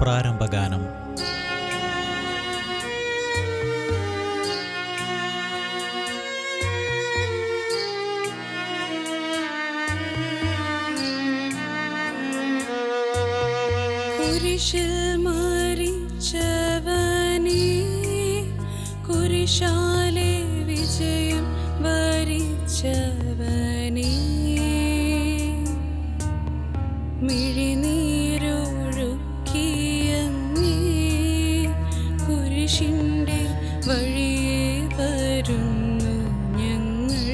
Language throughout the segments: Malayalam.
പ്രാരംഭഗാനം. കുരിശിൽ മരിച്ചവനേ, കുരിശാലെ വിജയം വരിച്ചവനേ, മിഴിനീരൊഴുക്കിയങ്ങേ കുരിശിൻ്റെ വഴിയേ വരുന്നു ഞങ്ങൾ.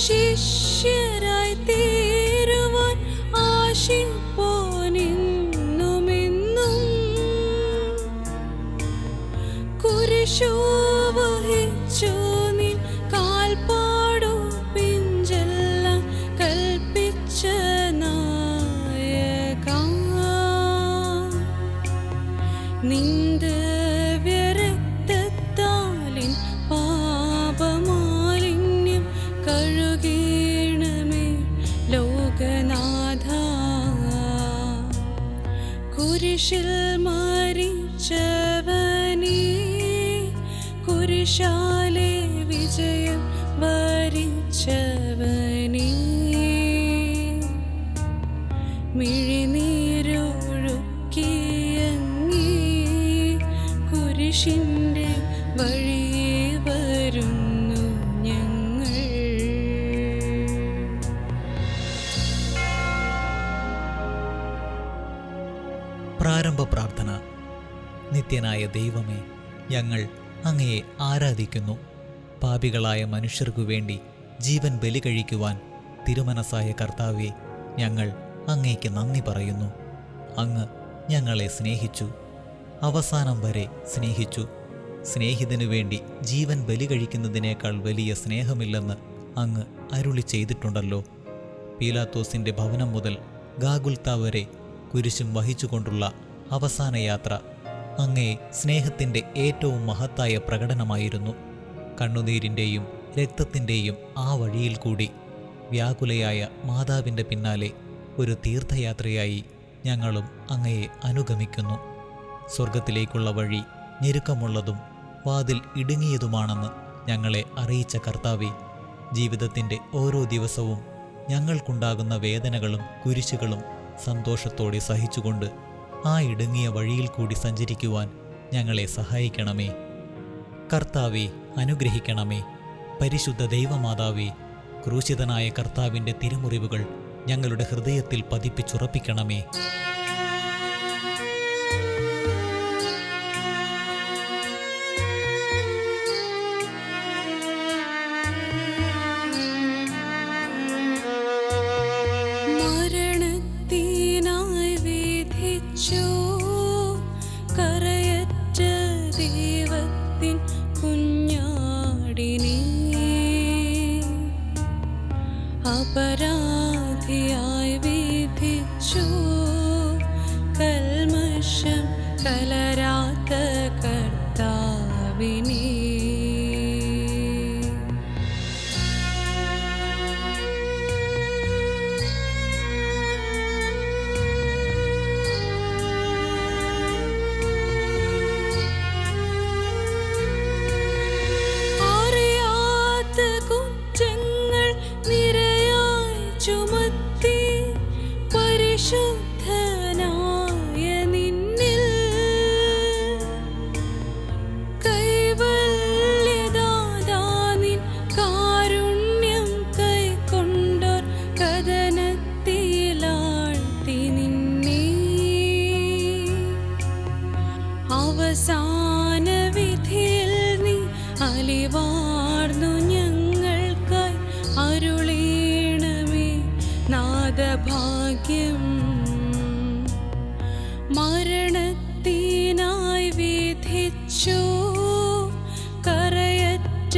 ശിഷ്യരായി തീരുവാൻ ആശിപ്പോനെന്നുമെന്നും, കുരിശു വഹിച്ചു നിൻ കാൽപ്പാടു പിഞ്ചെല്ലാം കൽപ്പിച്ച നായകാ, നിന്ദവ്യരക്തത്താലിൻ പാപമാലിന്യം കഴുകീണമേ ലോകനാഥ. കുരിശിൽ മരിച്ചവനേ, കുരിശാലെ വിജയം വരിച്ചവനേ, മിഴിനീരൊഴുക്കിയങ്ങേ കുരിശിൻ്റെ വഴിയേ വരുന്നു ഞങ്ങൾ. പ്രാരംഭ പ്രാർത്ഥന. നിത്യനായ ദൈവമേ, ഞങ്ങൾ അങ്ങയെ ആരാധിക്കുന്നു. പാപികളായ മനുഷ്യർക്കു വേണ്ടി ജീവൻ ബലി കഴിക്കുവാൻ തിരുമനസ്സായ കർത്താവേ, ഞങ്ങൾ അങ്ങേക്ക് നന്ദി പറയുന്നു. അങ്ങ് ഞങ്ങളെ സ്നേഹിച്ചു, അവസാനം വരെ സ്നേഹിച്ചു. സ്നേഹിതനു വേണ്ടി ജീവൻ ബലി കഴിക്കുന്നതിനേക്കാൾ വലിയ സ്നേഹമില്ലെന്ന് അങ്ങ് അരുളി ചെയ്തിട്ടുണ്ടല്ലോ. പീലാത്തോസിൻ്റെ ഭവനം മുതൽ ഗാഗുൽത്ത വരെ കുരിശും വഹിച്ചുകൊണ്ടുള്ള അവസാന യാത്ര അങ്ങേ സ്നേഹത്തിൻ്റെ ഏറ്റവും മഹത്തായ പ്രകടനമായിരുന്നു. കണ്ണുനീരിൻ്റെയും രക്തത്തിൻ്റെയും ആ വഴിയിൽ കൂടി വ്യാകുലയായ മാതാവിൻ്റെ പിന്നാലെ ഒരു തീർത്ഥയാത്രയായി ഞങ്ങളും അങ്ങയെ അനുഗമിക്കുന്നു. സ്വർഗത്തിലേക്കുള്ള വഴി ഞെരുക്കമുള്ളതും വാതിൽ ഇടുങ്ങിയതുമാണെന്ന് ഞങ്ങളെ അറിയിച്ച കർത്താവേ, ജീവിതത്തിൻ്റെ ഓരോ ദിവസവും ഞങ്ങൾക്കുണ്ടാകുന്ന വേദനകളും കുരിശുകളും സന്തോഷത്തോടെ സഹിച്ചുകൊണ്ട് ആ ഇടുങ്ങിയ വഴിയിൽ കൂടി സഞ്ചരിക്കുവാൻ ഞങ്ങളെ സഹായിക്കണമേ. കർത്താവേ, അനുഗ്രഹിക്കണമേ. പരിശുദ്ധ ദൈവമാതാവേ, ക്രൂശിതനായ കർത്താവിൻ്റെ തിരുമുറിവുകൾ ഞങ്ങളുടെ ഹൃദയത്തിൽ പതിപ്പിച്ചുറപ്പിക്കണമേ. മരണത്തിനായി വിധിച്ചു കരയറ്റ ദൈവത്തിൻ കുഞ്ഞാടിനെ, അപരാധിയായി വിധിച്ചു കൽമഷം കലരാത്ത കർത്താവിനെ. ചുമത്തി പരിശുദ്ധനായ നിന്നിൽ കൈവല്യദാതാനിൻ കാരുണ്യം കൈക്കൊണ്ടോർ കഥനത്തിലാഴ്ത്തി നിന്നെ. അവസാന വിധിയിൽ നീ അലിവാർന്നു ഞങ്ങൾക്കായി അരുളീണമേ നാദഭാഗ്യം. മരണത്തിനായി വിധിച്ചു കരയറ്റ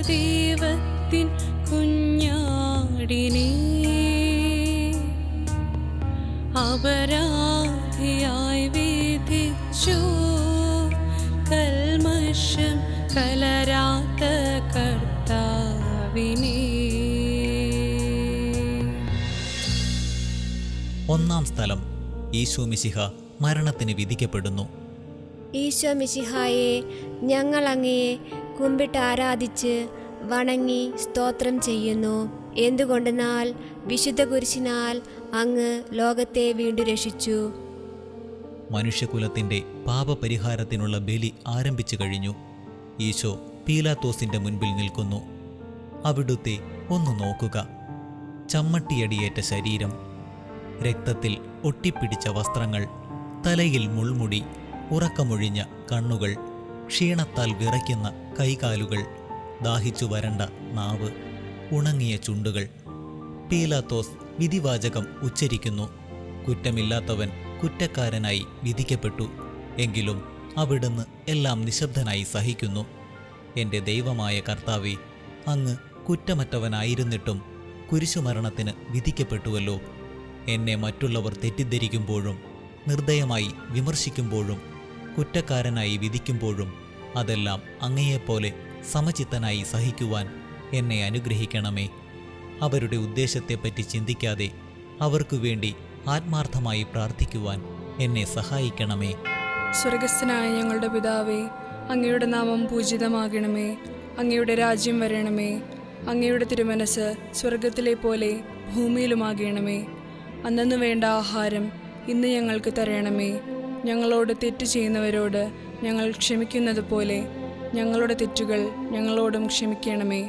ദൈവത്തിൻ കുഞ്ഞാടിനെ, അപരാധിയായി വിധിച്ചു. കൽമഷം കലരാത്ത കർത്താവിനെ. ഒന്നാം സ്ഥലം, ഈശോ മിശിഹ മരണത്തിന് വിധിക്കപ്പെടുന്നു. ഈശോ മിശിഹായെ, ഞങ്ങൾ അങ്ങയെ കുമ്പിട്ട് ആരാധിച്ച് വണങ്ങി സ്തോത്രം ചെയ്യുന്നു. എന്തുകൊണ്ടെന്നാൽ വിശുദ്ധ കുരിശിനാൽ അങ്ങ് ലോകത്തെ വീണ്ടും രക്ഷിച്ചു. മനുഷ്യകുലത്തിൻ്റെ പാപപരിഹാരത്തിനുള്ള ബലി ആരംഭിച്ചു കഴിഞ്ഞു. ഈശോ പീലാത്തോസിൻ്റെ മുൻപിൽ നിൽക്കുന്നു. അവിടുത്തെ ഒന്ന് നോക്കുക. ചമ്മട്ടിയടിയേറ്റ ശരീരം, രക്തത്തിൽ ഒട്ടിപ്പിടിച്ച വസ്ത്രങ്ങൾ, തലയിൽ മുൾമുടി, ഉറക്കമൊഴിഞ്ഞ കണ്ണുകൾ, ക്ഷീണത്താൽ വിറയ്ക്കുന്ന കൈകാലുകൾ, ദാഹിച്ചു വരണ്ട നാവ്, ഉണങ്ങിയ ചുണ്ടുകൾ. പീലാത്തോസ് വിധിവാചകം ഉച്ചരിക്കുന്നു. കുറ്റമില്ലാത്തവൻ കുറ്റക്കാരനായി വിധിക്കപ്പെട്ടു. എങ്കിലും അവിടുന്ന് എല്ലാം നിശബ്ദനായി സഹിക്കുന്നു. എൻ്റെ ദൈവമായ കർത്താവേ, അങ്ങ് കുറ്റമറ്റവനായിരുന്നിട്ടും കുരിശുമരണത്തിന് വിധിക്കപ്പെട്ടുവല്ലോ. എന്നെ മറ്റുള്ളവർ തെറ്റിദ്ധരിക്കുമ്പോഴും നിർദ്ദയമായി വിമർശിക്കുമ്പോഴും കുറ്റക്കാരനായി വിധിക്കുമ്പോഴും അതെല്ലാം അങ്ങയെപ്പോലെ സമചിത്തനായി സഹിക്കുവാൻ എന്നെ അനുഗ്രഹിക്കണമേ. അവരുടെ ഉദ്ദേശത്തെപ്പറ്റി ചിന്തിക്കാതെ അവർക്കു വേണ്ടി ആത്മാർത്ഥമായി പ്രാർത്ഥിക്കുവാൻ എന്നെ സഹായിക്കണമേ. സ്വർഗസ്ഥനായ ഞങ്ങളുടെ പിതാവേ, അങ്ങയുടെ നാമം പൂജിതമാകണമേ. അങ്ങയുടെ രാജ്യം വരണമേ. അങ്ങയുടെ തിരുമനസ് സ്വർഗത്തിലെ പോലെ ഭൂമിയിലുമാകണമേ. അന്നന്ന് വേണ്ട ആഹാരം ഇന്ന് ഞങ്ങൾക്ക് തരണമേ. ഞങ്ങളോട് തെറ്റ് ചെയ്യുന്നവരോട് ഞങ്ങൾ ക്ഷമിക്കുന്നത് പോലെ ഞങ്ങളുടെ തെറ്റുകൾ ഞങ്ങളോടും ക്ഷമിക്കണമേ.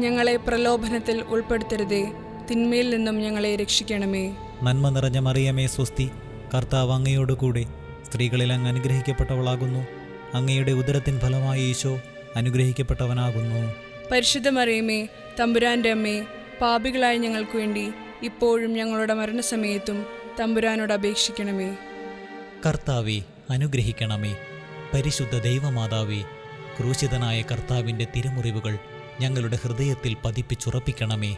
ഞങ്ങളെ പ്രലോഭനത്തിൽ ഉൾപ്പെടുത്തരുതേ, തിന്മയിൽ നിന്നും ഞങ്ങളെ രക്ഷിക്കണമേ. നന്മ നിറഞ്ഞ മറിയമേ സ്വസ്തി, കർത്താവ് അങ്ങയോട് കൂടെ സ്ത്രീകളിൽ അങ്ങ് അനുഗ്രഹിക്കപ്പെട്ടവളാകുന്നു. അങ്ങയുടെ ഉദരത്തിൻ ഫലമായി ഈശോ അനുഗ്രഹിക്കപ്പെട്ടവനാകുന്നു. പരിശുദ്ധ മറിയമേ, തമ്പുരാൻ്റെ അമ്മേ, പാപികളായ ഞങ്ങൾക്ക് വേണ്ടി ഇപ്പോഴും ഞങ്ങളുടെ മരണസമയത്തും തമ്പുരാനോട് അപേക്ഷിക്കണമേ. കർത്താവെ അനുഗ്രഹിക്കണമേ. പരിശുദ്ധ ദൈവമാതാവേ, ക്രൂശിതനായ കർത്താവിൻ്റെ തിരുമുറിവുകൾ ഞങ്ങളുടെ ഹൃദയത്തിൽ പതിപ്പിച്ചുറപ്പിക്കണമേ.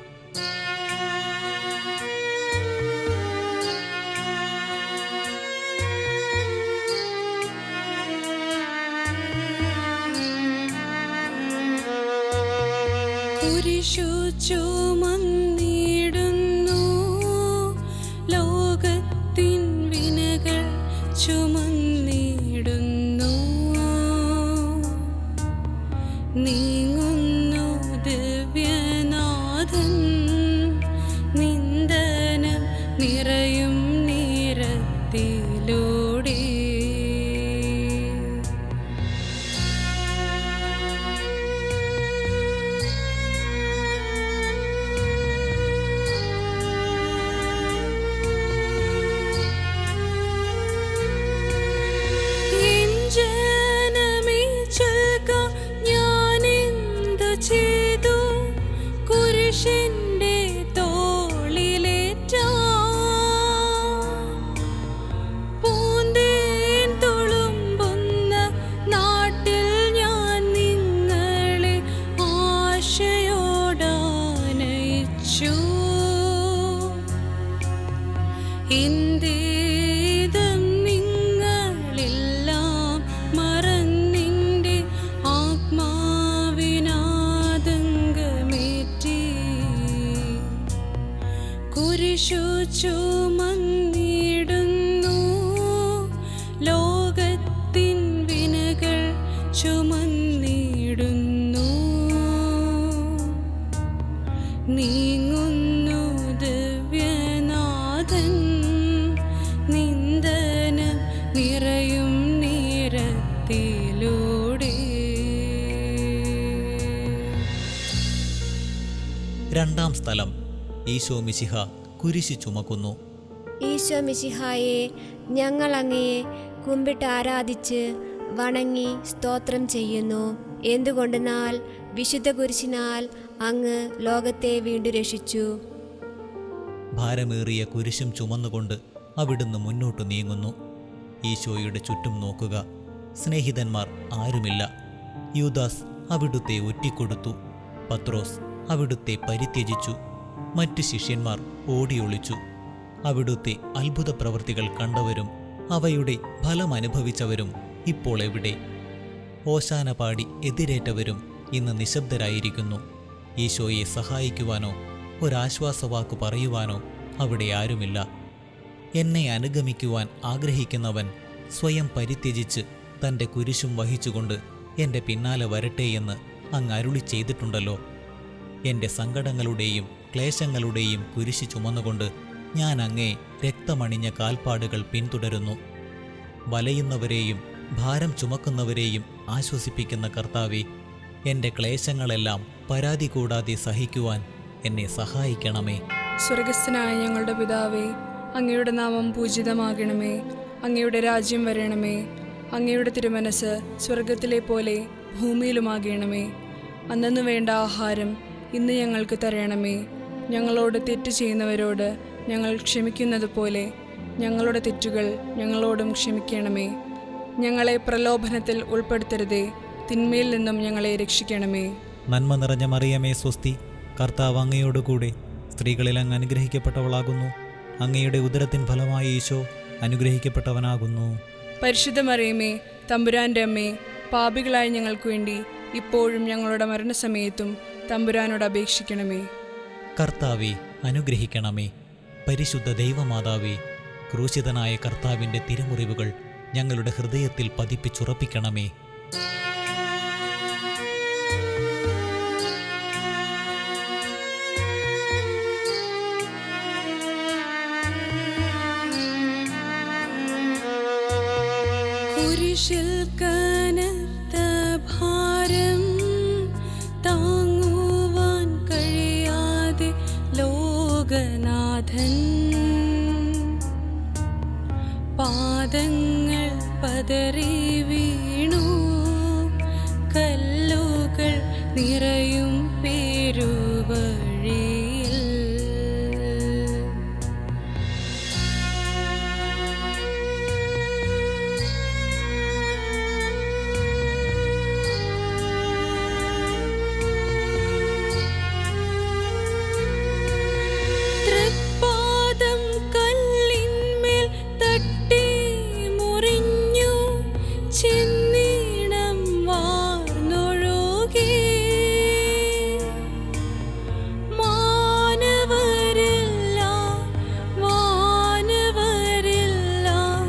കുരിശു ചുമന്നിടുന്നു, ലോകത്തിൻ വിനകൾ ചുമന്നിടുന്നു. നീങ്ങുന്നു ദിവ്യനാഥൻ, നിന്ദനം നിറയും നീരത്തിലൂടെ. കുരിശിന്റെ തോളിലേറ്റ പൂന്തേൻ തുളുമ്പുന്ന നാട്ടിൽ ഞാൻ നിങ്ങളെ ആശയോടനയിച്ചു. ഇന്ദേദം നിങ്ങളെല്ലാം മറന്നിൻ്റെ ആത്മാവിനാതങ്കമേറ്റി. കുരിശു ചുമന്നിടുന്നു, ലോകത്തിൻ വിനകൾ ചുമന്നിടുന്നു. നീങ്ങുന്നു ദിവ്യനാഥൻ, നിന്ദനം നിറയും നീരത്തിലൂടെ. രണ്ടാം സ്ഥലം, ഈശോ മിശിഹ കുരിശു ചുമക്കുന്നു. ഈശോ മിശിഹായെ, ഞങ്ങൾ അങ്ങയെ കുമ്പിട്ട് ആരാധിച്ച് വണങ്ങി സ്തോത്രം ചെയ്യുന്നു. എന്തുകൊണ്ടെന്നാൽ വിശുദ്ധ കുരിശിനാൽ അങ്ങ് ലോകത്തെ വീണ്ടും രക്ഷിച്ചു. ഭാരമേറിയ കുരിശും ചുമന്നുകൊണ്ട് അവിടുന്ന് മുന്നോട്ട് നീങ്ങുന്നു. ഈശോയുടെ ചുറ്റും നോക്കുക. സ്നേഹിതന്മാർ ആരുമില്ല. യൂദാസ് അവിടുത്തെ ഒറ്റിക്കൊടുത്തു. പത്രോസ് അവിടുത്തെ പരിത്യജിച്ചു. മറ്റു ശിഷ്യന്മാർ ഓടിയൊളിച്ചു. അവിടുത്തെ അത്ഭുത പ്രവൃത്തികൾ കണ്ടവരും അവയുടെ ഫലമനുഭവിച്ചവരും ഇപ്പോൾ എവിടെ? ഓശാന പാടി എതിരേറ്റവരും ഇന്ന് നിശബ്ദരായിരിക്കുന്നു. ഈശോയെ സഹായിക്കുവാനോ ഒരാശ്വാസവാക്കു പറയുവാനോ അവിടെ ആരുമില്ല. എന്നെ അനുഗമിക്കുവാൻ ആഗ്രഹിക്കുന്നവൻ സ്വയം പരിത്യജിച്ച് തൻ്റെ കുരിശും വഹിച്ചുകൊണ്ട് എൻ്റെ പിന്നാലെ വരട്ടെയെന്ന് അങ്ങ് അരുളി ചെയ്തിട്ടുണ്ടല്ലോ. എൻ്റെ സങ്കടങ്ങളുടെയും ക്ലേശങ്ങളുടെയും കുരിശ് ചുമന്നുകൊണ്ട് ഞാൻ അങ്ങേ രക്തമണിഞ്ഞ കാൽപ്പാടുകൾ പിന്തുടരുന്നു. വലയുന്നവരെയും ഭാരം ചുമക്കുന്നവരെയും ആശ്വസിപ്പിക്കുന്ന കർത്താവേ, എൻ്റെ ക്ലേശങ്ങളെല്ലാം പരാതി കൂടാതെ സഹിക്കുവാൻ എന്നെ സഹായിക്കണമേ. സ്വർഗസ്ഥനായ ഞങ്ങളുടെ പിതാവേ, അങ്ങയുടെ നാമം പൂജിതമാകണമേ. അങ്ങയുടെ രാജ്യം വരണമേ. അങ്ങയുടെ തിരുമനസ് സ്വർഗത്തിലെ പോലെ ഭൂമിയിലുമാകണമേ. അന്നന്നു വേണ്ട ആഹാരം ഇന്ന് ഞങ്ങൾക്ക് തരണമേ. ഞങ്ങളോട് തെറ്റ് ചെയ്യുന്നവരോട് ഞങ്ങൾ ക്ഷമിക്കുന്നത് പോലെ ഞങ്ങളുടെ തെറ്റുകൾ ഞങ്ങളോടും ക്ഷമിക്കണമേ. ഞങ്ങളെ പ്രലോഭനത്തിൽ ഉൾപ്പെടുത്തരുതേ, തിന്മയിൽ നിന്നും ഞങ്ങളെ രക്ഷിക്കണമേ. നന്മ നിറഞ്ഞ മറിയമേ സ്വസ്തി, കർത്താവ് അങ്ങയോടുകൂടെ സ്ത്രീകളിൽ അങ്ങ് അനുഗ്രഹിക്കപ്പെട്ടവളാകുന്നു. അങ്ങയുടെ ഉദരത്തിൻ ഫലമായ ഈശോ അനുഗ്രഹിക്കപ്പെട്ടവനാകുന്നു. പരിശുദ്ധ മറിയമേ, തമ്പുരാൻ്റെ അമ്മേ, പാപികളായ ഞങ്ങൾക്ക് വേണ്ടി ഇപ്പോഴും ഞങ്ങളുടെ മരണസമയത്തും തമ്പുരാനോട് അപേക്ഷിക്കണമേ. കർത്താവെ അനുഗ്രഹിക്കണമേ. പരിശുദ്ധ ദൈവമാതാവേ, ക്രൂശിതനായ കർത്താവിൻ്റെ തിരുമുറിവുകൾ ഞങ്ങളുടെ ഹൃദയത്തിൽ പതിപ്പിച്ചുറപ്പിക്കണമേ. കുരിശിൽ കനത്ത ഭാരം താങ്ങുവാൻ കഴിയാതെ ലോകനാഥൻ പാദങ്ങൾ പതറി വീണു. കല്ലുകൾ നിറയും പേരുവഴിയിൽ തൃപ്പാദം കല്ലിന്മേൽ തട്ടി മുറിഞ്ഞു. ചെന്നീണം വാർന്നൊഴുകി. വാനവരെല്ലാം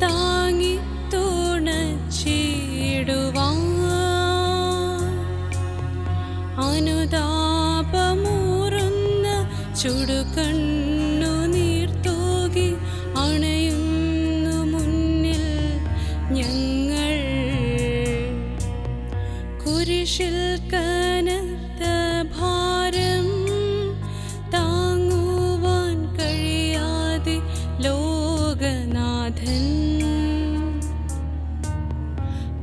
താങ്ങി തുണച്ചിടുവാൻ അനുതാപമൂറുന്ന ചുടുകണ്ണു നീർത്തൂകി അണയുന്നു മുന്നിൽ ഞങ്ങൾ. കുരിശിൽ കനത്ത ഭാരം താങ്ങുവാൻ കഴിയാതെ ലോകനാഥൻ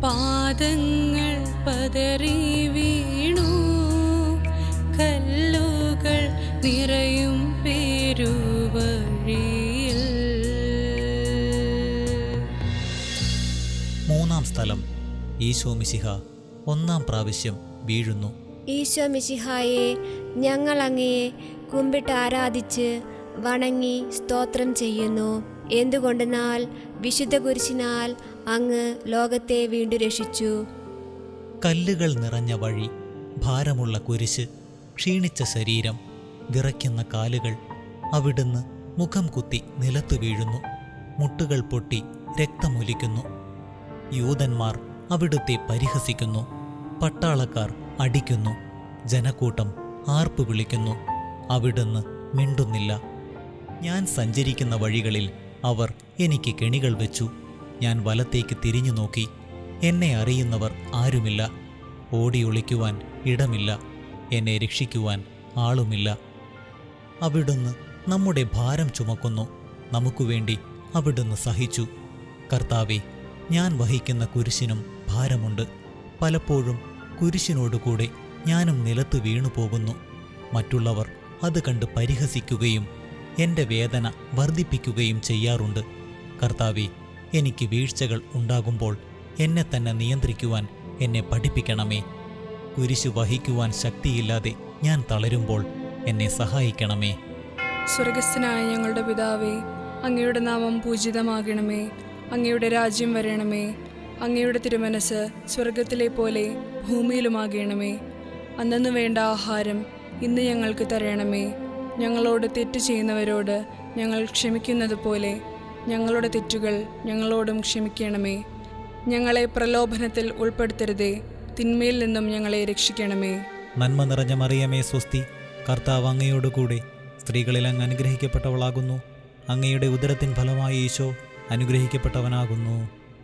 പാദങ്ങൾ പതറി വീണു. കല്ലുകൾ നിറയും പേരുവഴിയിൽ. മൂന്നാം സ്ഥലം. ഈശോ മിശിഹ ഒന്നാം പ്രാവശ്യം വീഴുന്നു. ഈശോ മിശിഹായെ, ഞങ്ങൾ അങ്ങയെ കുമ്പിട്ട് ആരാധിച്ച് വണങ്ങി സ്തോത്രം ചെയ്യുന്നു. എന്തുകൊണ്ടെന്നാൽ വിശുദ്ധ കുരിശിനാൽ അങ്ങ് ലോകത്തെ വീണ്ടും രക്ഷിച്ചു. കല്ലുകൾ നിറഞ്ഞ വഴി, ഭാരമുള്ള കുരിശ്, ക്ഷീണിച്ച ശരീരം, വിറയ്ക്കുന്ന കാലുകൾ. അവിടുന്ന് മുഖം കുത്തി നിലത്തു വീഴുന്നു. മുട്ടുകൾ പൊട്ടി രക്തമൊലിക്കുന്നു. യൂതന്മാർ അവിടുത്തെ പരിഹസിക്കുന്നു. പട്ടാളക്കാർ അടിക്കുന്നു. ജനക്കൂട്ടം ആർപ്പു വിളിക്കുന്നു. അവിടുന്ന് മിണ്ടുന്നില്ല. ഞാൻ സഞ്ചരിക്കുന്ന വഴികളിൽ അവർ എനിക്ക് കെണികൾ വെച്ചു. ഞാൻ വലത്തേക്ക് തിരിഞ്ഞു നോക്കി. എന്നെ അറിയുന്നവർ ആരുമില്ല. ഓടിയൊളിക്കുവാൻ ഇടമില്ല. എന്നെ രക്ഷിക്കുവാൻ ആളുമില്ല. അവിടുന്ന് നമ്മുടെ ഭാരം ചുമക്കുന്നു. നമുക്കുവേണ്ടി അവിടുന്ന് സഹിച്ചു. കർത്താവെ, ഞാൻ വഹിക്കുന്ന കുരിശിനും ഭാരമുണ്ട്. പലപ്പോഴും കുരിശിനോടുകൂടെ ഞാനും നിലത്ത് വീണുപോകുന്നു. മറ്റുള്ളവർ അത് കണ്ട് പരിഹസിക്കുകയും എൻ്റെ വേദന വർദ്ധിപ്പിക്കുകയും ചെയ്യാറുണ്ട്. കർത്താവെ, എനിക്ക് വീഴ്ചകൾ ഉണ്ടാകുമ്പോൾ എന്നെ തന്നെ നിയന്ത്രിക്കുവാൻ എന്നെ പഠിപ്പിക്കണമേ. കുരിശ് വഹിക്കുവാൻ ശക്തിയില്ലാതെ ഞാൻ തളരുമ്പോൾ എന്നെ സഹായിക്കണമേ. സ്വർഗസ്ഥനായ ഞങ്ങളുടെ പിതാവേ, അങ്ങയുടെ നാമം പൂജിതമാകണമേ. അങ്ങയുടെ രാജ്യം വരണമേ. അങ്ങയുടെ തിരുമനസ് സ്വർഗത്തിലെ പോലെ ഭൂമിയിലുമാകണമേ. അന്നന്ന് വേണ്ട ആഹാരം ഇന്ന് ഞങ്ങൾക്ക് തരണമേ. ഞങ്ങളോട് തെറ്റ് ചെയ്യുന്നവരോട് ഞങ്ങൾ ക്ഷമിക്കുന്നത് പോലെ ഞങ്ങളുടെ തെറ്റുകൾ ഞങ്ങളോടും ക്ഷമിക്കണമേ. ഞങ്ങളെ പ്രലോഭനത്തിൽ ഉൾപ്പെടുത്തരുതേ, തിന്മയിൽ നിന്നും ഞങ്ങളെ രക്ഷിക്കണമേ. നന്മ നിറഞ്ഞ മറിയമേ സ്വസ്തി, കർത്താവ് അങ്ങയോടുകൂടെ സ്ത്രീകളിൽ അങ്ങ് അനുഗ്രഹിക്കപ്പെട്ടവളാകുന്നു. അങ്ങയുടെ ഉദരത്തിൻ ഫലമായി ഈശോ അനുഗ്രഹിക്കപ്പെട്ടവനാകുന്നു.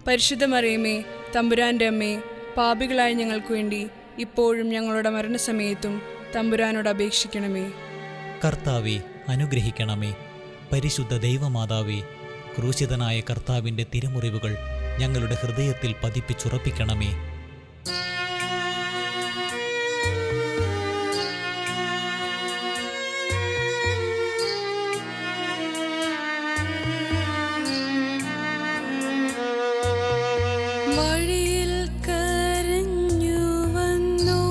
പരിശുദ്ധ മറിയമേ, തമ്പുരാൻ്റെ അമ്മേ, പാപികളായ ഞങ്ങൾക്ക് വേണ്ടി ഇപ്പോഴും ഞങ്ങളുടെ മരണസമയത്തും തമ്പുരാനോട് അപേക്ഷിക്കണമേ. കർത്താവെ അനുഗ്രഹിക്കണമേ. പരിശുദ്ധ ദൈവമാതാവേ, ക്രൂശിതനായ കർത്താവിൻ്റെ തിരുമുറിവുകൾ ഞങ്ങളുടെ ഹൃദയത്തിൽ പതിപ്പിച്ചുറപ്പിക്കണമേ. വഴിയിൽ കരഞ്ഞു വന്നു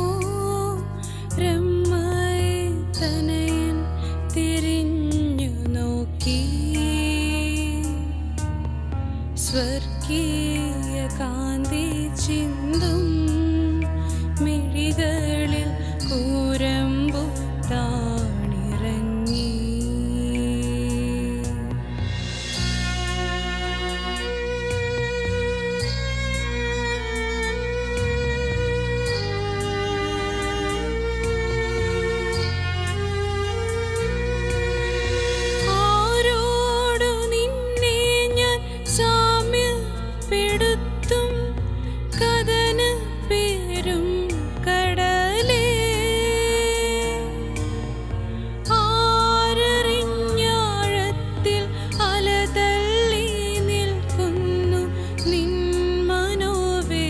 രമ്മായി തനയൻ തിരിഞ്ഞു നോക്കി, സ്വർഗീയ കാന്തി ചിന്തും മിഴികളിൽ കൂരമ്പു താണിറങ്ങി. ആരോടു നിന്നെ ഞാൻ സാമ്യപ്പെടുത്തും, കഥന പേരും കടലേ. ആരറിഞ്ഞാഴത്തിൽ അലതള്ളി നിൽക്കുന്നു നിൻ മനോവേദന.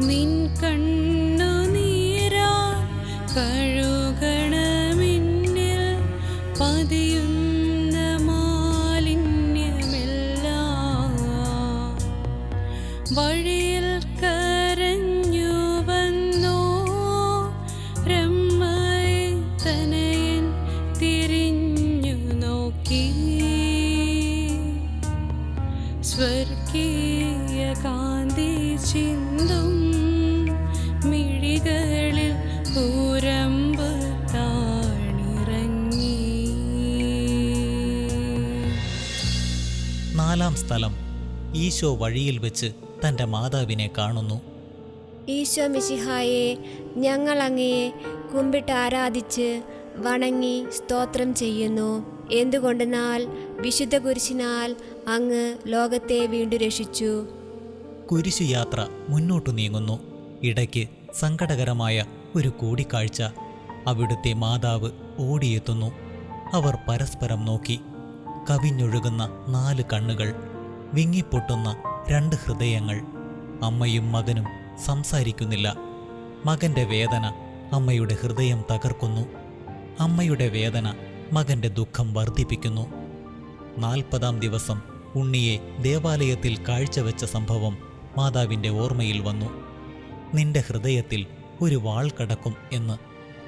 നിൻ കണ്ണുനീരാ കഴുകണമെന്നിൽ പതിയുന്ന മാലിന്യമെല്ലാം. വഴിയിൽ കരഞ്ഞു വന്നു രമ്മായി തനയൻ തിരിഞ്ഞു നോക്കി, സ്വർഗീയ കാന്തി ചിന്തും മിഴികളിൽ കൂരമ്പ് താണിറങ്ങി. നാലാം സ്ഥലം. ഈശോ വഴിയിൽ വെച്ച് തൻ്റെ മാതാവിനെ കാണുന്നു. ഈശോ മിശിഹായെ, ഞങ്ങൾ അങ്ങയെ കുമ്പിട്ട് ആരാധിച്ച് വണങ്ങി സ്തോത്രം ചെയ്യുന്നു. എന്തുകൊണ്ടെന്നാൽ വിശുദ്ധ കുരിശിനാൽ അങ്ങ് ലോകത്തെ വീണ്ടും രക്ഷിച്ചു. കുരിശുയാത്ര മുന്നോട്ടു നീങ്ങുന്നു. ഇടയ്ക്ക് സങ്കടകരമായ ഒരു കൂടിക്കാഴ്ച. അവിടുത്തെ മാതാവ് ഓടിയെത്തുന്നു. അവർ പരസ്പരം നോക്കി. കവിഞ്ഞൊഴുകുന്ന 4 കണ്ണുകൾ, വിങ്ങിപ്പൊട്ടുന്ന 2 ഹൃദയങ്ങൾ. അമ്മയും മകനും സംസാരിക്കുന്നില്ല. മകന്റെ വേദന അമ്മയുടെ ഹൃദയം തകർക്കുന്നു. അമ്മയുടെ വേദന മകന്റെ ദുഃഖം വർദ്ധിപ്പിക്കുന്നു. 40-ാം ദിവസം ഉണ്ണിയെ ദേവാലയത്തിൽ കാഴ്ചവെച്ച സംഭവം മാതാവിൻ്റെ ഓർമ്മയിൽ വന്നു. നിന്റെ ഹൃദയത്തിൽ ഒരു വാൾ കടക്കും എന്ന്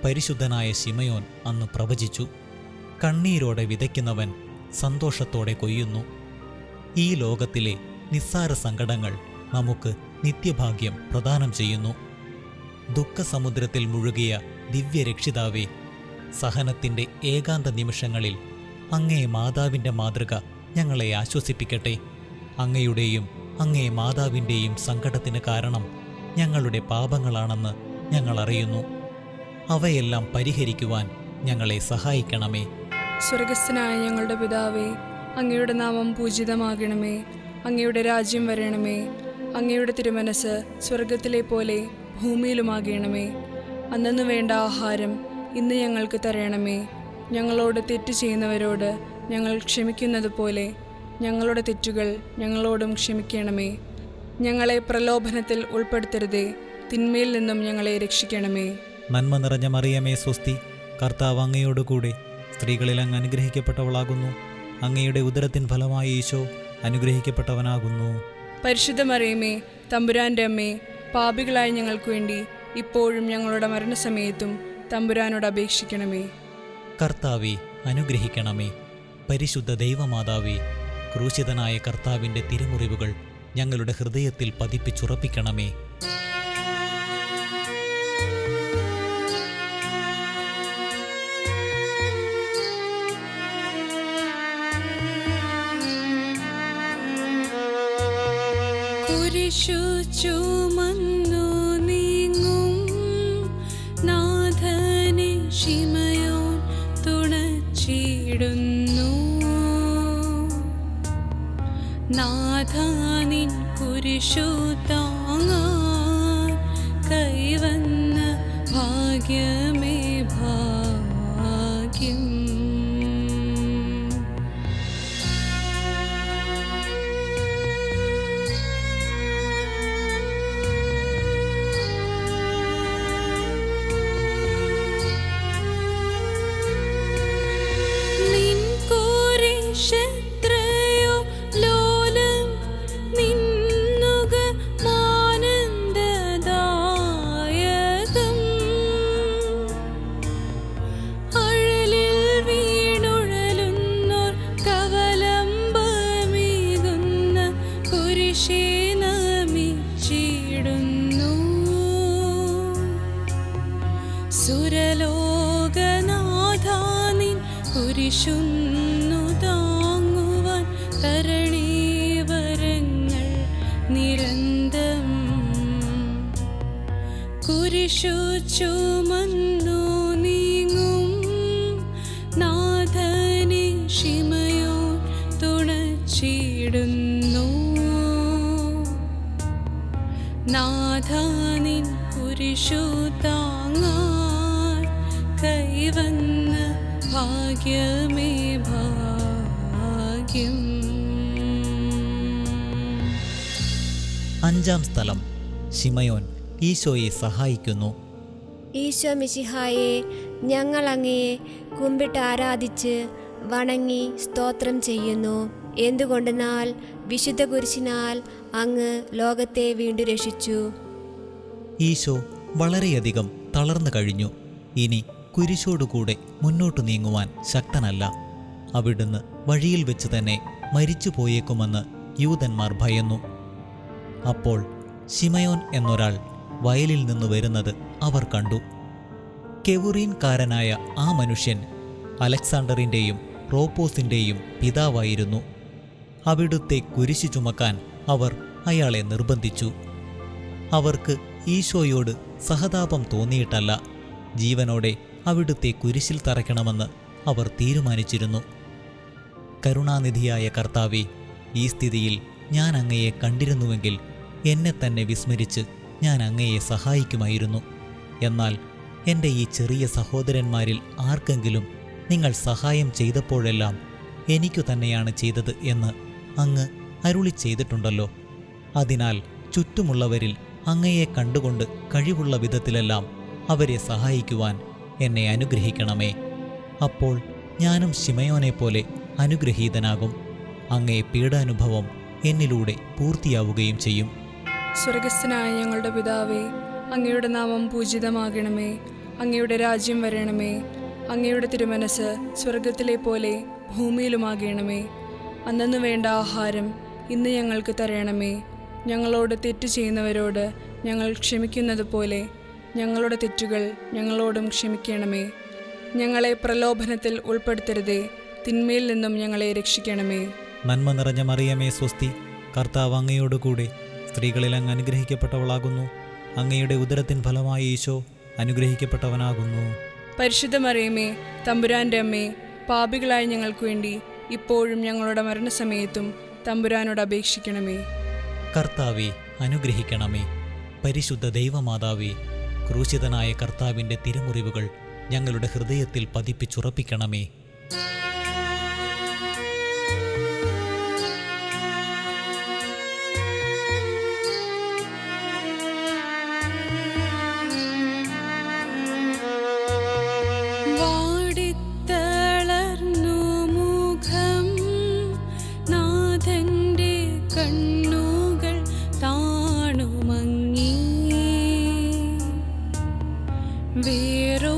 പരിശുദ്ധനായ ശിമയോൻ അന്ന് പ്രവചിച്ചു. കണ്ണീരോടെ വിതയ്ക്കുന്നവൻ സന്തോഷത്തോടെ കൊയ്യുന്നു. ഈ ലോകത്തിലെ നിസ്സാര സങ്കടങ്ങൾ നമുക്ക് നിത്യഭാഗ്യം പ്രദാനം ചെയ്യുന്നു. ദുഃഖസമുദ്രത്തിൽ മുഴുകിയ ദിവ്യരക്ഷിതാവേ, സഹനത്തിൻ്റെ ഏകാന്ത നിമിഷങ്ങളിൽ അങ്ങേ മാതാവിൻ്റെ മാതൃക ഞങ്ങളെ ആശ്വസിപ്പിക്കട്ടെ. അങ്ങയുടെയും അങ്ങേ മാതാവിൻ്റെയും സങ്കടത്തിന് കാരണം ഞങ്ങളുടെ പാപങ്ങളാണെന്ന് ഞങ്ങൾ അറിയുന്നു. അവയെല്ലാം പരിഹരിക്കുവാൻ ഞങ്ങളെ സഹായിക്കണമേ. സ്വർഗസ്ഥനായ ഞങ്ങളുടെ പിതാവേ, അങ്ങയുടെ നാമം പൂജിതമാകണമേ. അങ്ങയുടെ രാജ്യം വരണമേ. അങ്ങയുടെ തിരുമനസ് സ്വർഗത്തിലെ പോലെ ഭൂമിയിലുമാകണമേ. അന്നന്ന് വേണ്ട ആഹാരം ഇന്ന് ഞങ്ങൾക്ക് തരണമേ. ഞങ്ങളോട് തെറ്റ് ചെയ്യുന്നവരോട് ഞങ്ങൾ ക്ഷമിക്കുന്നത് പോലെ ഞങ്ങളുടെ തെറ്റുകൾ ഞങ്ങളോടും ക്ഷമിക്കണമേ. ഞങ്ങളെ പ്രലോഭനത്തിൽ ഉൾപ്പെടുത്തരുതേ, തിന്മയിൽ നിന്നും ഞങ്ങളെ രക്ഷിക്കണമേ. നന്മ നിറഞ്ഞ മറിയമേ സ്വസ്തി, കർത്താവ് അങ്ങയോടുകൂടെ സ്ത്രീകളിൽ അങ്ങ് അനുഗ്രഹിക്കപ്പെട്ടവളാകുന്നു. അങ്ങയുടെ ഉദരത്തിൻ ഫലമായി ഈശോ അനുഗ്രഹിക്കപ്പെട്ടവനാകുന്നു. പരിശുദ്ധ മറിയമേ, തമ്പുരാൻ്റെ അമ്മേ, പാപികളായ ഞങ്ങൾക്ക് വേണ്ടി ഇപ്പോഴും ഞങ്ങളുടെ മരണസമയത്തും തമ്പുരാനോട് അപേക്ഷിക്കണമേ. കർത്താവെ അനുഗ്രഹിക്കണമേ. പരിശുദ്ധ ദൈവമാതാവേ, ക്രൂശിതനായ കർത്താവിൻ്റെ തിരുമുറിവുകൾ ഞങ്ങളുടെ ഹൃദയത്തിൽ പതിപ്പിച്ചുറപ്പിക്കണമേ. കുരിശു ചുമന്നു നീങ്ങും നാഥനെ ശിമയോൻ തുണച്ചിടുന്നു. നാഥാനിൻ കുരിശു താങ്ങാൻ കൈവന്ന ഭാഗ്യമേ ഭാഗ്യം. നിൻ കുരിശെത്രയോ ലോലം നിന്നുക മാനന്ദദായകം. അഴലിൽ വീണുഴലുന്നോർ കവലംബമേകുന്ന കുരിശേ നമിച്ചിടുന്നു. സുരലോകനാഥാനിൻ കുരിശുന്നു താങ്ങുവാൻ തരണീവരങ്ങൾ നിരന്തം. കുരിശു ചുമന്നു നീങ്ങും നാഥനെ ശിമയോൻ തുണച്ചിടുന്നു. നാഥാനിൻ കുരിശു താങ്ങാൻ കൈവന്ന ഭാഗ്യമേ ഭാഗ്യം. അഞ്ചാം സ്ഥലം. ശിമയോൻ ഈശോയെ സഹായിക്കുന്നു. ഈശോ മിശിഹായെ, ഞങ്ങൾ അങ്ങയെ കുമ്പിട്ട് ആരാധിച്ച് വണങ്ങി സ്തോത്രം ചെയ്യുന്നു. എന്തുകൊണ്ടെന്നാൽ വിശുദ്ധ കുരിശിനാൽ അങ്ങ് ലോകത്തെ വീണ്ടും രക്ഷിച്ചു. ഈശോ വളരെയധികം തളർന്നു കഴിഞ്ഞു. ഇനി കുരിശോടുകൂടെ മുന്നോട്ടു നീങ്ങുവാൻ ശക്തനല്ല. അവിടുന്ന് വഴിയിൽ വെച്ച് തന്നെ മരിച്ചു പോയേക്കുമെന്ന് യൂതന്മാർ ഭയന്നു. അപ്പോൾ ശിമയോൻ എന്നൊരാൾ വയലിൽ നിന്ന് വരുന്നത് അവർ കണ്ടു. കെവുറീൻകാരനായ ആ മനുഷ്യൻ അലക്സാണ്ടറിൻ്റെയും റോപ്പോസിൻ്റെയും പിതാവായിരുന്നു. അവിടുത്തെ കുരിശു ചുമക്കാൻ അവർ അയാളെ നിർബന്ധിച്ചു. അവർക്ക് ഈശോയോട് സഹതാപം തോന്നിയിട്ടല്ല, ജീവനോടെ അവിടുത്തെ കുരിശിൽ തറയ്ക്കണമെന്ന് അവർ തീരുമാനിച്ചിരുന്നു. കരുണാനിധിയായ കർത്താവേ, ഈ സ്ഥിതിയിൽ ഞാൻ അങ്ങയെ കണ്ടിരുന്നുവെങ്കിൽ എന്നെ തന്നെ വിസ്മരിച്ച് ഞാൻ അങ്ങയെ സഹായിക്കുമായിരുന്നു. എന്നാൽ എൻ്റെ ഈ ചെറിയ സഹോദരന്മാരിൽ ആർക്കെങ്കിലും നിങ്ങൾ സഹായം ചെയ്തപ്പോഴെല്ലാം എനിക്കു തന്നെയാണ് ചെയ്തത് എന്ന് അങ്ങ് അരുളി ചെയ്തിട്ടുണ്ടല്ലോ. അതിനാൽ ചുറ്റുമുള്ളവരിൽ അങ്ങയെ കണ്ടുകൊണ്ട് കഴിവുള്ള വിധത്തിലെല്ലാം അവരെ സഹായിക്കുവാൻ എന്നെ അനുഗ്രഹിക്കണമേ. അപ്പോൾ ഞാനും ശിമയോനെപ്പോലെ അനുഗ്രഹീതനാകും. അങ്ങേ പീഡാനുഭവം എന്നിലൂടെ പൂർത്തിയാവുകയും ചെയ്യും. സ്വർഗസ്ഥനായ ഞങ്ങളുടെ പിതാവേ, അങ്ങയുടെ നാമം പൂജിതമാകണമേ. അങ്ങയുടെ രാജ്യം വരണമേ. അങ്ങയുടെ തിരുമനസ് സ്വർഗത്തിലെ പോലെ ഭൂമിയിലുമാകണമേ. അന്നന്ന് വേണ്ട ആഹാരം ഇന്ന് ഞങ്ങൾക്ക് തരണമേ. ഞങ്ങളോട് തെറ്റ് ചെയ്യുന്നവരോട് ഞങ്ങൾ ക്ഷമിക്കുന്നത് പോലെ ഞങ്ങളുടെ തെറ്റുകൾ ഞങ്ങളോടും ക്ഷമിക്കണമേ. ഞങ്ങളെ പ്രലോഭനത്തിൽ ഉൾപ്പെടുത്തരുതേ, തിന്മയിൽ നിന്നും ഞങ്ങളെ രക്ഷിക്കണമേ. നന്മ നിറഞ്ഞ മറിയമേ സ്വസ്തി, കർത്താവ് അങ്ങയോടുകൂടെ സ്ത്രീകളിൽ അങ്ങ് അനുഗ്രഹിക്കപ്പെട്ടവളാകുന്നു. അങ്ങയുടെ ഉദരത്തിൻ ഫലമായി ഈശോ അനുഗ്രഹിക്കപ്പെട്ടവനാകുന്നു. പരിശുദ്ധ മറിയമേ, തമ്പുരാൻ്റെ അമ്മേ, പാപികളായ ഞങ്ങൾക്ക് വേണ്ടി ഇപ്പോഴും ഞങ്ങളുടെ മരണസമയത്തും തമ്പുരാനോട് അപേക്ഷിക്കണമേ. കർത്താവെ അനുഗ്രഹിക്കണമേ. പരിശുദ്ധ ദൈവമാതാവേ, ക്രൂശിതനായ കർത്താവിൻ്റെ തിരുമുറിവുകൾ ഞങ്ങളുടെ ഹൃദയത്തിൽ പതിപ്പിച്ചുറപ്പിക്കണമേ. വാടിത്തളർന്നു മുഖം, നാഥന്റെ കണ്ണുകൾ താണുമങ്ങി. വേറോ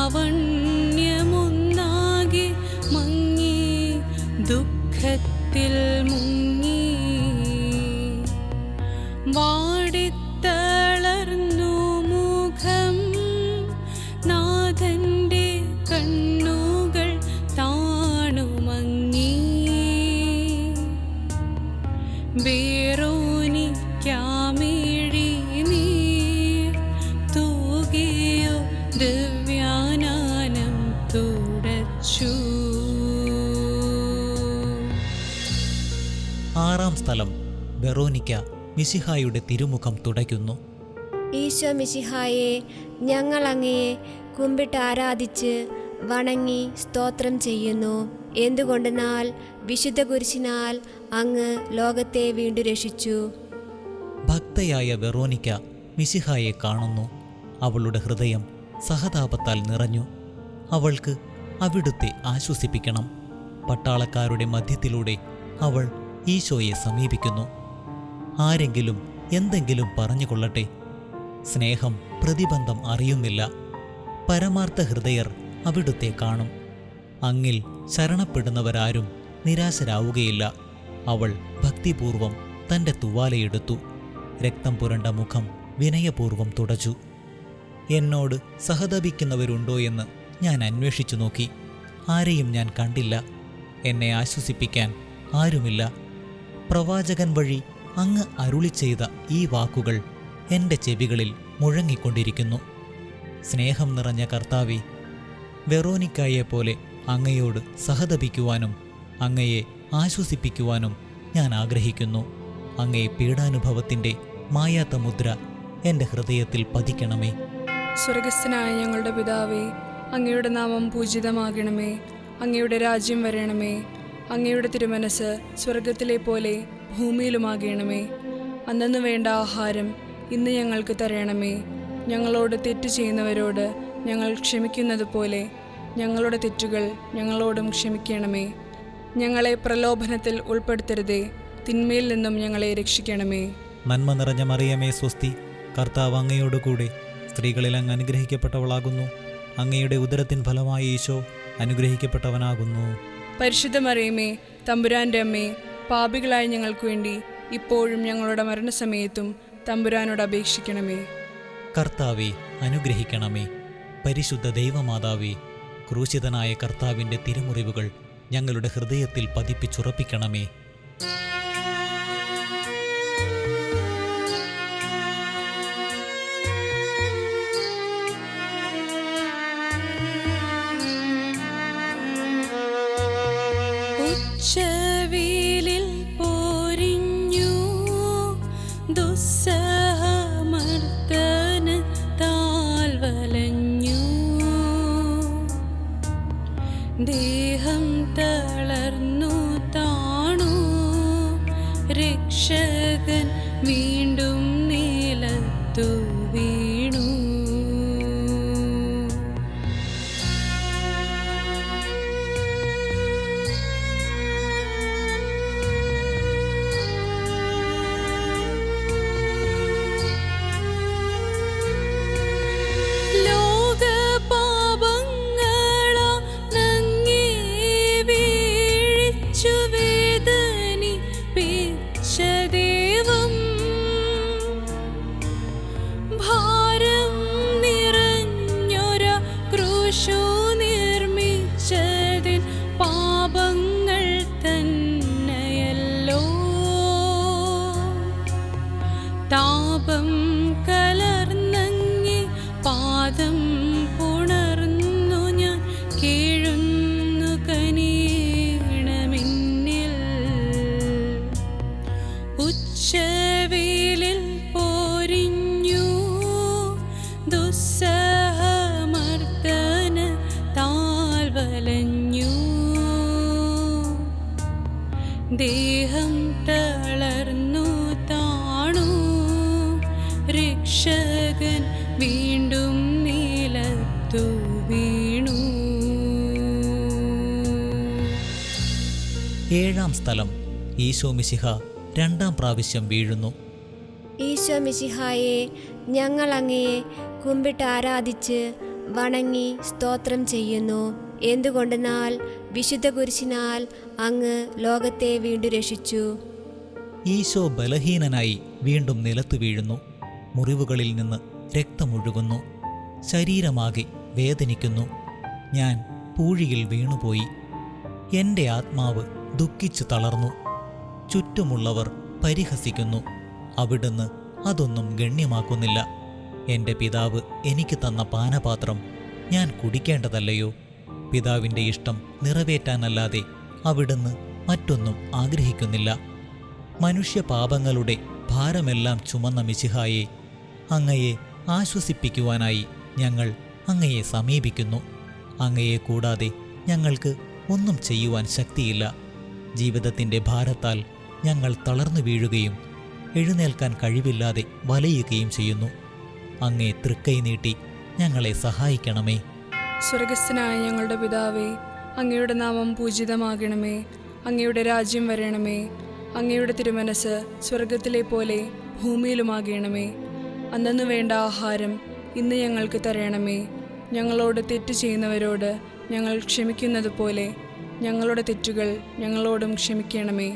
ലാവണ്യമൊന്നാകെ മങ്ങി ദുഃഖത്തിൽ മുങ്ങി വാടിത്തളർന്നു മുഖം നാഥന്റെ കണ്ണുകൾ താണുമങ്ങി വേറോനിക്കാമിഴി നീർ തൂകിയോ ദിവ്യാനാനം തുടച്ചു. ആറാം സ്ഥലം. വെറോനിക്ക മിശിഹായുടെ തിരുമുഖം തുടയ്ക്കുന്നു. ഈശോ മിശിഹായെ, ഞങ്ങൾ അങ്ങയെ കുമ്പിട്ട് ആരാധിച്ച് വണങ്ങി സ്തോത്രം ചെയ്യുന്നു. എന്തുകൊണ്ടെന്നാൽ വിശുദ്ധ കുരിശിനാൽ അങ്ങ് ലോകത്തെ വീണ്ടും രക്ഷിച്ചു. ഭക്തയായ വെറോനിക്ക മിശിഹായെ കാണുന്നു. അവളുടെ ഹൃദയം സഹതാപത്താൽ നിറഞ്ഞു. അവൾക്ക് അവിടുത്തെ ആശ്വസിപ്പിക്കണം. പട്ടാളക്കാരുടെ മധ്യത്തിലൂടെ അവൾ ഈശോയെ സമീപിക്കുന്നു. ആരെങ്കിലും എന്തെങ്കിലും പറഞ്ഞുകൊള്ളട്ടെ, സ്നേഹം പ്രതിബന്ധം അറിയുന്നില്ല. പരമാർത്ഥ ഹൃദയർ അവിടുത്തെ കാണും. അങ്ങിൽ ശരണപ്പെടുന്നവരാരും നിരാശരാവുകയില്ല. അവൾ ഭക്തിപൂർവം തൻ്റെ തുവാലയെടുത്തു. രക്തം പുരണ്ട മുഖം വിനയപൂർവം തുടച്ചു. എന്നോട് സഹതപിക്കുന്നവരുണ്ടോ എന്ന് ഞാൻ അന്വേഷിച്ചു നോക്കി. ആരെയും ഞാൻ കണ്ടില്ല. എന്നെ ആശ്വസിപ്പിക്കാൻ ആരുമില്ല. പ്രവാചകൻ വഴി അങ്ങ് അരുളി ചെയ്ത ഈ വാക്കുകൾ എൻ്റെ ചെവികളിൽ മുഴങ്ങിക്കൊണ്ടിരിക്കുന്നു. സ്നേഹം നിറഞ്ഞ കർത്താവേ, വെറോനിക്കായെപ്പോലെ അങ്ങയോട് സഹതപിക്കുവാനും അങ്ങയെ ആശ്വസിപ്പിക്കുവാനും ഞാൻ ആഗ്രഹിക്കുന്നു. അങ്ങേ പീഡാനുഭവത്തിൻ്റെ മായാത്ത മുദ്ര എൻ്റെ ഹൃദയത്തിൽ പതിക്കണമേ. സ്വർഗസ്ഥനായ ഞങ്ങളുടെ പിതാവേ, അങ്ങയുടെ നാമം പൂജിതമാകണമേ. അങ്ങയുടെ രാജ്യം വരണമേ. അങ്ങയുടെ തിരുമനസ് സ്വർഗത്തിലെ പോലെ ഭൂമിയിലുമാകണമേ. അന്നന്ന് വേണ്ട ആഹാരം ഇന്ന് ഞങ്ങൾക്ക് തരണമേ. ഞങ്ങളോട് തെറ്റ് ചെയ്യുന്നവരോട് ഞങ്ങൾ ക്ഷമിക്കുന്നത് പോലെ ഞങ്ങളുടെ തെറ്റുകൾ ഞങ്ങളോടും ക്ഷമിക്കണമേ. ഞങ്ങളെ പ്രലോഭനത്തിൽ ഉൾപ്പെടുത്തരുതേ, തിന്മയിൽ നിന്നും ഞങ്ങളെ രക്ഷിക്കണമേ. നന്മ നിറഞ്ഞ മറിയമേ സ്വസ്തി, കർത്താവ് അങ്ങയോടുകൂടെ സ്ത്രീകളിൽ അങ്ങ് അനുഗ്രഹിക്കപ്പെട്ടവളാകുന്നു. അങ്ങയുടെ ഉദരത്തിൻ ഫലമായി ഈശോ അനുഗ്രഹിക്കപ്പെട്ടവനാകുന്നു. പരിശുദ്ധ മറിയമേ, തമ്പുരാൻ്റെ അമ്മേ, പാപികളായ ഞങ്ങൾക്ക് വേണ്ടി ഇപ്പോഴും ഞങ്ങളുടെ മരണസമയത്തും തമ്പുരാനോട് അപേക്ഷിക്കണമേ. കർത്താവെ അനുഗ്രഹിക്കണമേ. പരിശുദ്ധ ദൈവമാതാവേ, ക്രൂശിതനായ കർത്താവിൻ്റെ തിരുമുറിവുകൾ ഞങ്ങളുടെ ഹൃദയത്തിൽ പതിപ്പിച്ചുറപ്പിക്കണമേ. ഉച്ചവെയിലിൽ പോരിഞ്ഞു ദുസ്സഹമർദ്ദനത്താൽ വലഞ്ഞു. ദേഹം തളർന്നു താണു. രക്ഷകൻ വീണ്ടും നിലത്തു വീണു. താപം കലർന്നങ്ങി പാദം പുണർന്നു ഞാൻ കീഴുന്നു കനിയണമെന്നിൽ. ഉച്ചവെയിലിൽ പോരിഞ്ഞു ദുസ്സഹമർദ്ദനത്താൽ വലഞ്ഞു. ദേഹം തളർന്നു താണു. രക്ഷകൻ വീണ്ടും നിലത്തു വീണു. ഏഴാം സ്ഥലം. ഈശോ മിശിഹ രണ്ടാം പ്രാവശ്യം വീഴുന്നു. ഈശോ മിശിഹായെ, ഞങ്ങൾ അങ്ങയെ കുമ്പിട്ട് ആരാധിച്ച് വണങ്ങി സ്തോത്രം ചെയ്യുന്നു. എന്തുകൊണ്ടെന്നാൽ വിശുദ്ധ കുരിശിനാൽ അങ്ങ് ലോകത്തെ വീണ്ടും രക്ഷിച്ചു. ഈശോ ബലഹീനനായി വീണ്ടും നിലത്തു വീഴുന്നു. മുറിവുകളിൽ നിന്ന് രക്തമൊഴുകുന്നു. ശരീരമാകെ വേദനിക്കുന്നു. ഞാൻ പൂഴിയിൽ വീണുപോയി. എൻ്റെ ആത്മാവ് ദുഃഖിച്ചു തളർന്നു. ചുറ്റുമുള്ളവർ പരിഹസിക്കുന്നു. അവിടുന്ന് അതൊന്നും ഗണ്യമാക്കുന്നില്ല. എൻ്റെ പിതാവ് എനിക്ക് തന്ന പാനപാത്രം ഞാൻ കുടിക്കേണ്ടതല്ലയോ? പിതാവിൻ്റെ ഇഷ്ടം നിറവേറ്റാനല്ലാതെ അവിടുന്ന് മറ്റൊന്നും ആഗ്രഹിക്കുന്നില്ല. മനുഷ്യപാപങ്ങളുടെ ഭാരമെല്ലാം ചുമന്ന മിശിഹായെ, അങ്ങയെ ആശ്വസിപ്പിക്കുവാനായി ഞങ്ങൾ അങ്ങയെ സമീപിക്കുന്നു. അങ്ങയെ കൂടാതെ ഞങ്ങൾക്ക് ഒന്നും ചെയ്യുവാൻ ശക്തിയില്ല. ജീവിതത്തിൻ്റെ ഭാരത്താൽ ഞങ്ങൾ തളർന്നു വീഴുകയും എഴുന്നേൽക്കാൻ കഴിവില്ലാതെ വലയുകയും ചെയ്യുന്നു. അങ്ങേ തൃക്കൈ നീട്ടി ഞങ്ങളെ സഹായിക്കണമേ. സ്വർഗസ്ഥനായ ഞങ്ങളുടെ പിതാവേ, അങ്ങയുടെ നാമം പൂജിതമാകണമേ. അങ്ങയുടെ രാജ്യം വരണമേ. അങ്ങയുടെ തിരുമനസ് സ്വർഗത്തിലെ പോലെ ഭൂമിയിലുമാകണമേ. അന്നന്ന് വേണ്ട ആഹാരം ഇന്ന് ഞങ്ങൾക്ക് തരണമേ. ഞങ്ങളോട് തെറ്റ് ചെയ്യുന്നവരോട് ഞങ്ങൾ ക്ഷമിക്കുന്നത് പോലെ ഞങ്ങളുടെ തെറ്റുകൾ ഞങ്ങളോടും ക്ഷമിക്കണമേ.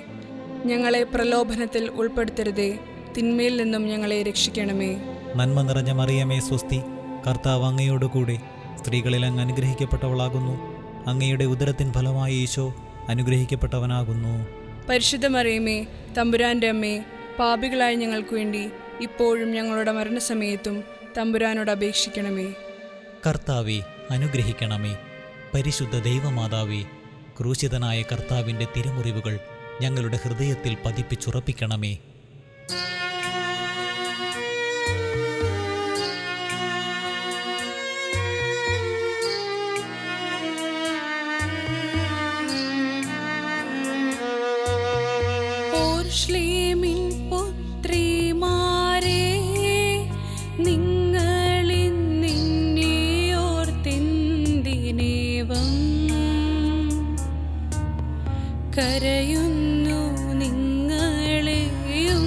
ഞങ്ങളെ പ്രലോഭനത്തിൽ ഉൾപ്പെടുത്തരുതേ. തിന്മയിൽ നിന്നും ഞങ്ങളെ രക്ഷിക്കണമേ. നന്മ നിറഞ്ഞ മറിയമേ സ്വസ്തി, കർത്താവ് അങ്ങയോടുകൂടെ സ്ത്രീകളിൽ അങ്ങ് അനുഗ്രഹിക്കപ്പെട്ടവളാകുന്നു. അങ്ങയുടെ ഉദരത്തിൻ ഫലമായി ഈശോ അനുഗ്രഹിക്കപ്പെട്ടവനാകുന്നു. പരിശുദ്ധ മറിയമേ, തമ്പുരാൻ്റെ അമ്മേ, പാപികളായ ഞങ്ങൾക്ക് വേണ്ടി ഇപ്പോഴും ഞങ്ങളുടെ മരണസമയത്തും തമ്പുരാനോട് അപേക്ഷിക്കണമേ. കർത്താവെ അനുഗ്രഹിക്കണമേ. പരിശുദ്ധ ദൈവമാതാവേ, ക്രൂശിതനായ കർത്താവിൻ്റെ തിരുമുറിവുകൾ ഞങ്ങളുടെ ഹൃദയത്തിൽ പതിപ്പിച്ചുറപ്പിക്കണമേ. ഓർശ്ലേമിൻ പുത്രിമാരേ, നിങ്ങളിന്നോർത്തെന്തിനേവം കരയുന്നു? നിങ്ങളെയും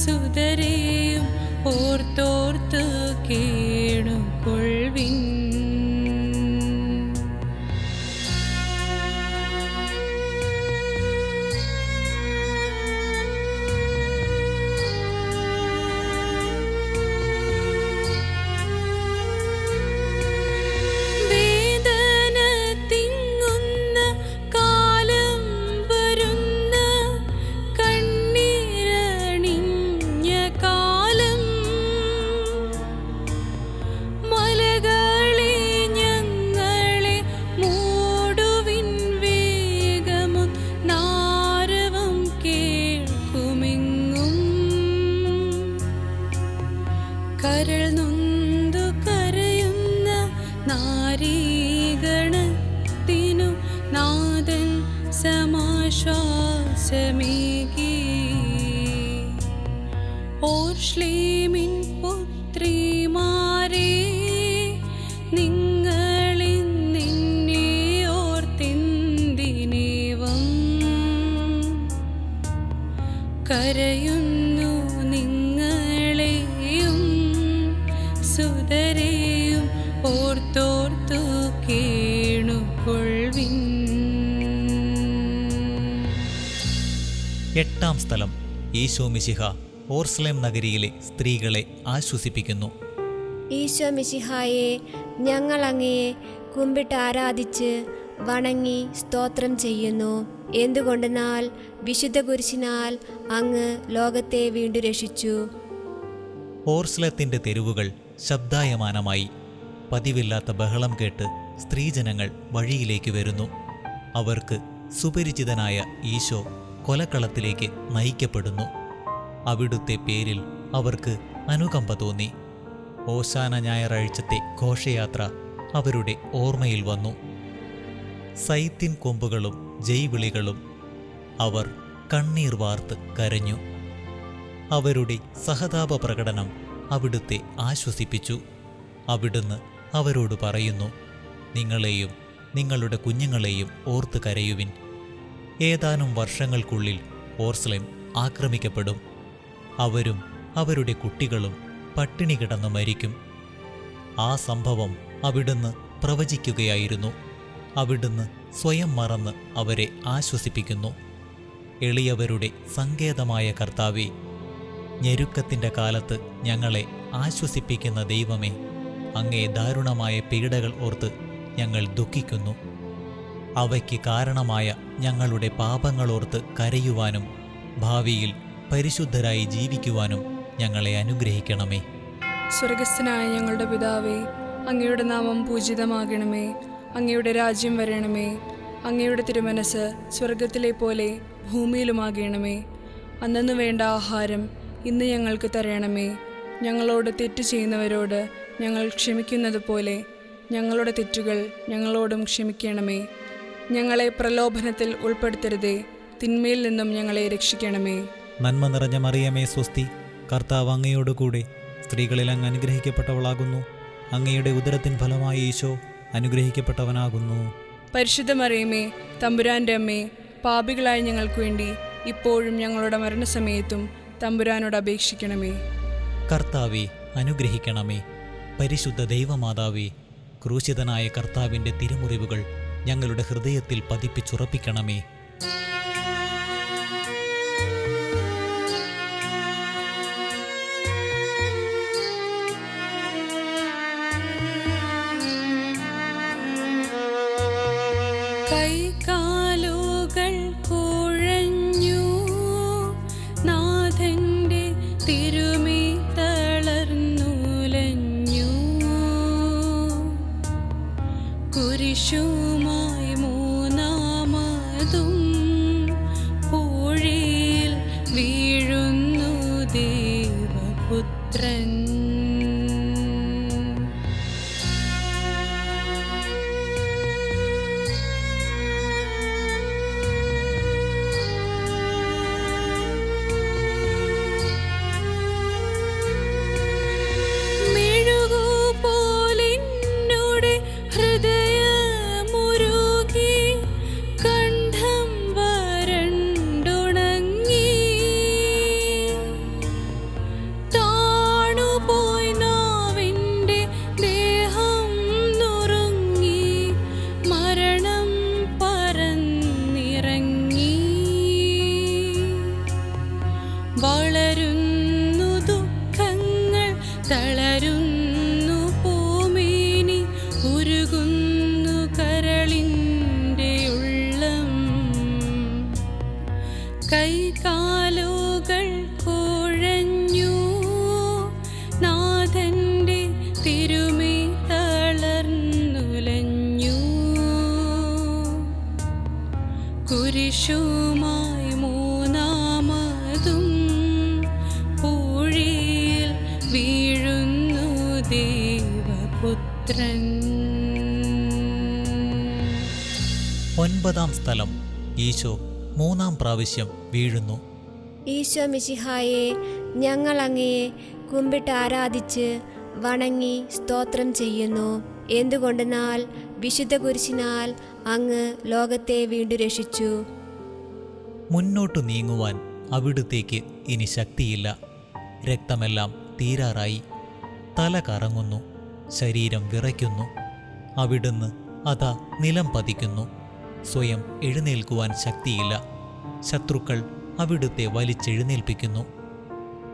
സുതരെയും ഓർത്തോർത്ത് കേണുകൊള്ളുവിൻ. കരൾ നൊന്തു കരയുന്ന നാരീഗണത്തിനു നാഥൻ സമാശ്വാസമേകി. ഓർശ്ലേമിൻ പുത്രിമാരേ, നിങ്ങളിന്നോർത്തെന്തിനേവം കരയുന്നു? നിങ്ങളെയും സുതരെയും ഓർത്തോർത്തു കേണുകൊള്ളുവിൻ. 8-ാം സ്ഥലം. ഈശോ മിശിഹ ഓർസ്ലേം നഗരിയിലെ സ്ത്രീകളെ ആശ്വസിപ്പിക്കുന്നു. ഈശോ മിശിഹായെ, ഞങ്ങൾ അങ്ങയെ കുമ്പിട്ട് ആരാധിച്ച് വണങ്ങി സ്തോത്രം ചെയ്യുന്നു. എന്തുകൊണ്ടെന്നാൽ വിശുദ്ധ കുരിശിനാൽ അങ്ങ് ലോകത്തെ വീണ്ടും രക്ഷിച്ചു. ഓർസ്ലത്തിൻ്റെ തെരുവുകൾ ശബ്ദായമാനമായി. പതിവില്ലാത്ത ബഹളം കേട്ട് സ്ത്രീജനങ്ങൾ വഴിയിലേക്ക് വരുന്നു. അവർക്ക് സുപരിചിതനായ ഈശോ കൊലക്കളത്തിലേക്ക് നയിക്കപ്പെടുന്നു. അവിടുത്തെ പേരിൽ അവർക്ക് അനുകമ്പ തോന്നി. ഓശാന ഞായറാഴ്ചത്തെ ഘോഷയാത്ര അവരുടെ ഓർമ്മയിൽ വന്നു. സൈത്തിൻ കൊമ്പുകളും ജയ്വിളികളും. അവർ കണ്ണീർ വാർത്ത് കരഞ്ഞു. അവരുടെ സഹതാപ പ്രകടനം അവിടുത്തെ ആശ്വസിപ്പിച്ചു. അവിടുന്ന് അവരോട് പറയുന്നു, നിങ്ങളെയും നിങ്ങളുടെ കുഞ്ഞുങ്ങളെയും ഓർത്ത് കരയുവിൻ. ഏതാനും വർഷങ്ങൾക്കുള്ളിൽ ഓർസ്ലേം ആക്രമിക്കപ്പെടും. അവരും അവരുടെ കുട്ടികളും പട്ടിണി കിടന്ന് മരിക്കും. ആ സംഭവം അവിടുന്ന് പ്രവചിക്കുകയായിരുന്നു. അവിടുന്ന് സ്വയം മറന്ന് അവരെ ആശ്വസിപ്പിക്കുന്നു. എളിയവരുടെ സങ്കേതമായ കർത്താവേ, ഞെരുക്കത്തിൻ്റെ കാലത്ത് ഞങ്ങളെ ആശ്വസിപ്പിക്കുന്ന ദൈവമേ, അങ്ങേ ദാരുണമായ പീഡകൾ ഓർത്ത് ഞങ്ങൾ ദുഃഖിക്കുന്നു. അവയ്ക്ക് കാരണമായ ഞങ്ങളുടെ പാപങ്ങളോർത്ത് കരയുവാനും ഭാവിയിൽ പരിശുദ്ധരായി ജീവിക്കുവാനും ഞങ്ങളെ അനുഗ്രഹിക്കണമേ. സ്വർഗസ്ഥനായ ഞങ്ങളുടെ പിതാവേ, അങ്ങയുടെ നാമം പൂജിതമാകണമേ. അങ്ങയുടെ രാജ്യം വരണമേ. അങ്ങയുടെ തിരുമനസ് സ്വർഗത്തിലെ പോലെ ഭൂമിയിലുമാകണമേ. അന്നന്ന് വേണ്ട ആഹാരം ഇന്ന് ഞങ്ങൾക്ക് തരണമേ. ഞങ്ങളോട് തെറ്റ് ചെയ്യുന്നവരോട് ഞങ്ങൾ ക്ഷമിക്കുന്നത് പോലെ ഞങ്ങളുടെ തെറ്റുകൾ ഞങ്ങളോടും ക്ഷമിക്കണമേ. ഞങ്ങളെ പ്രലോഭനത്തിൽ ഉൾപ്പെടുത്തരുതേ, തിന്മയിൽ നിന്നും ഞങ്ങളെ രക്ഷിക്കണമേ. നന്മ നിറഞ്ഞ മറിയമേ സ്വസ്തി, കർത്താവ് അങ്ങയോടുകൂടെ സ്ത്രീകളിൽ അങ്ങ് അനുഗ്രഹിക്കപ്പെട്ടവളാകുന്നു. അങ്ങയുടെ ഉദരത്തിൻ ഫലമായി ഈശോ അനുഗ്രഹിക്കപ്പെട്ടവനാകുന്നു. പരിശുദ്ധ മറിയമേ, തമ്പുരാൻ്റെ അമ്മേ, പാപികളായ ഞങ്ങൾക്ക് വേണ്ടി ഇപ്പോഴും ഞങ്ങളുടെ മരണസമയത്തും തമ്പുരാനോട് അപേക്ഷിക്കണമേ. കർത്താവെ അനുഗ്രഹിക്കണമേ. പരിശുദ്ധ ദൈവമാതാവേ, ക്രൂശിതനായ കർത്താവിൻ്റെ തിരുമുറിവുകൾ ഞങ്ങളുടെ ഹൃദയത്തിൽ പതിപ്പിച്ചുറപ്പിക്കണമേ. കൈകാലുകൾ കുഴഞ്ഞു, നാഥന്റെ തിരുമി തളർന്നുലഞ്ഞു. കുരിശുമായി മൂന്നാമതും പൂഴിയിൽ വീഴുന്നു ദേവപുത്രൻ. വളരുന്നു ദുഃഖങ്ങൾ, തളരുന്നു പൂമേനി, ഉരുകുന്നു കരളിൻ്റെ ഉള്ളം. കൈകാലുകൾ കുഴഞ്ഞു, നാഥന്റെ തിരുമി തളർന്നുലഞ്ഞു. കുരിശുമായി മൂന്നാമതും പൂഴിയിൽ വീഴുന്നു ദേവപുത്രൻ. 9-ാം സ്ഥലം. ഈശോ 3-ാം പ്രാവശ്യം വീഴുന്നു. ഈശോ മിശിഹായെ, ഞങ്ങൾ അങ്ങയെ കുമ്പിട്ട് ആരാധിച്ച് വണങ്ങി സ്തോത്രം ചെയ്യുന്നു. എന്തുകൊണ്ടെന്നാൽ വിശുദ്ധ കുരിശിനാൽ അങ്ങ് ലോകത്തെ വീണ്ടും രക്ഷിച്ചു. മുന്നോട്ടു നീങ്ങുവാൻ അവിടുത്തേക്ക് ഇനി ശക്തിയില്ല. രക്തമെല്ലാം തീരാറായി. തല കറങ്ങുന്നു, ശരീരം വിറയ്ക്കുന്നു. അവിടുന്ന് അതാ നിലം പതിക്കുന്നു. സ്വയം എഴുന്നേൽക്കുവാൻ ശക്തിയില്ല. ശത്രുക്കൾ അവിടുത്തെ വലിച്ചെഴുന്നേൽപ്പിക്കുന്നു.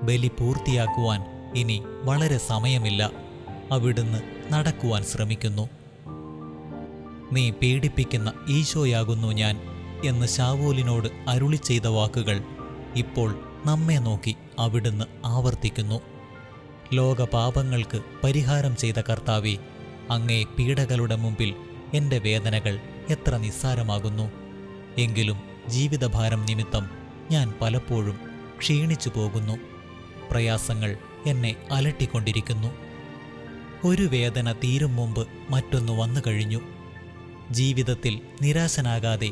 ബലി പൂർത്തിയാക്കുവാൻ ഇനി വളരെ സമയമില്ല. അവിടുന്ന് നടക്കുവാൻ ശ്രമിക്കുന്നു. നീ പീഡിപ്പിക്കുന്ന ഈശോയാകുന്നു ഞാൻ എന്ന് ശാവൂലിനോട് അരുളി ചെയ്ത വാക്കുകൾ ഇപ്പോൾ നമ്മെ നോക്കി അവിടുന്ന് ആവർത്തിക്കുന്നു. ലോകപാപങ്ങൾക്ക് പരിഹാരം ചെയ്ത കർത്താവേ, അങ്ങേ പീഡകളുടെ മുമ്പിൽ എൻ്റെ വേദനകൾ എത്ര നിസ്സാരമാകുന്നു. എങ്കിലും ജീവിതഭാരം നിമിത്തം ഞാൻ പലപ്പോഴും ക്ഷീണിച്ചു പോകുന്നു. പ്രയാസങ്ങൾ എന്നെ അലട്ടിക്കൊണ്ടിരിക്കുന്നു. ഒരു വേദന തീരും മുമ്പ് മറ്റൊന്ന് വന്നു കഴിഞ്ഞു. ജീവിതത്തിൽ നിരാശനാകാതെ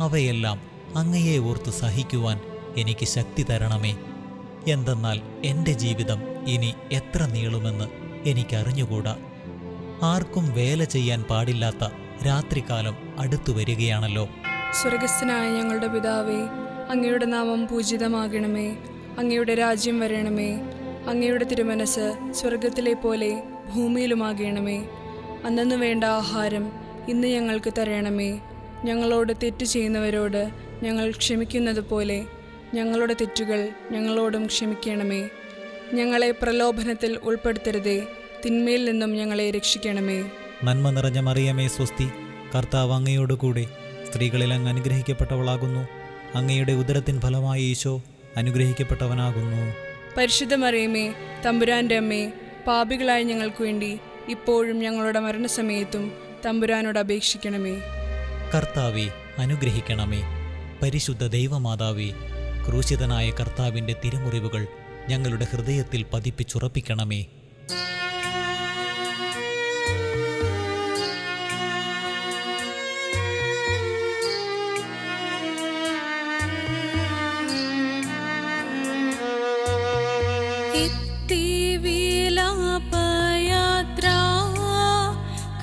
അവയെല്ലാം അങ്ങയെ ഓർത്ത് സഹിക്കുവാൻ എനിക്ക് ശക്തി തരണമേ. എന്തെന്നാൽ എൻ്റെ ജീവിതം ഇനി എത്ര നീളുമെന്ന് എനിക്കറിഞ്ഞുകൂടാ. ആർക്കും വേല ചെയ്യാൻ പാടില്ലാത്ത രാത്രികാലം അടുത്തു വരികയാണല്ലോ. സ്വർഗസ്ഥനായ ഞങ്ങളുടെ പിതാവേ, അങ്ങയുടെ നാമം പൂജിതമാകണമേ. അങ്ങയുടെ രാജ്യം വരണമേ. അങ്ങയുടെ തിരുമനസ് സ്വർഗത്തിലെ പോലെ ഭൂമിയിലുമാകണമേ. അന്നു വേണ്ട ആഹാരം ഇന്ന് ഞങ്ങൾക്ക് തരണമേ. ഞങ്ങളോട് തെറ്റ് ചെയ്യുന്നവരോട് ഞങ്ങൾ ക്ഷമിക്കുന്നത് പോലെ ഞങ്ങളുടെ തെറ്റുകൾ ഞങ്ങളോടും ക്ഷമിക്കണമേ. ഞങ്ങളെ പ്രലോഭനത്തിൽ ഉൾപ്പെടുത്തരുതേ, തിന്മയിൽ നിന്നും ഞങ്ങളെ രക്ഷിക്കണമേ. നന്മ നിറഞ്ഞ മറിയമേ സ്വസ്തി, കർത്താവ് അങ്ങയോടുകൂടെ സ്ത്രീകളിൽ അങ്ങ് അനുഗ്രഹിക്കപ്പെട്ടവളാകുന്നു. അങ്ങയുടെ ഉദരത്തിൻ ഫലമായി ഈശോ അനുഗ്രഹിക്കപ്പെട്ടവനാകുന്നു. പരിശുദ്ധ മറിയമേ, തമ്പുരാൻ്റെ അമ്മേ, പാപികളായ ഞങ്ങൾക്ക് വേണ്ടി ഇപ്പോഴും ഞങ്ങളുടെ മരണസമയത്തും തമ്പുരാനോട് അപേക്ഷിക്കണമേ. കർത്താവെ അനുഗ്രഹിക്കണമേ. പരിശുദ്ധ ദൈവമാതാവേ, ക്രൂശിതനായ കർത്താവിൻ്റെ തിരുമുറിവുകൾ ഞങ്ങളുടെ ഹൃദയത്തിൽ പതിപ്പിച്ചുറപ്പിക്കണമേ. വിലാപയാത്ര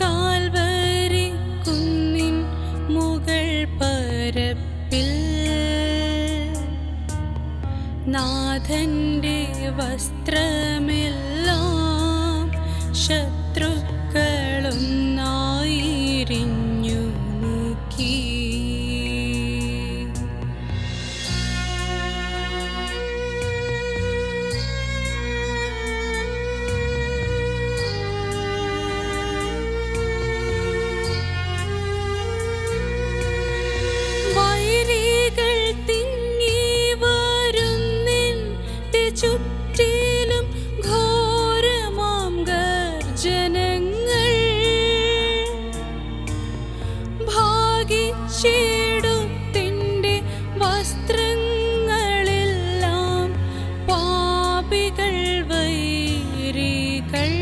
കാൽവരി കുന്നിൻ മുകൾ പരപ്പിൽ നാഥന്റെ വസ്ത്രമെല്ലാം ശത്രുക്കളൊന്നായിരിഞ്ഞു നീക്കി. ചുറ്റിലും ഘോരമാം ഗർജനങ്ങൾ ഭാഗിച്ചിടുത്തിന്റെ വസ്ത്രങ്ങളെല്ലാം പാപികൾ വൈരികൾ.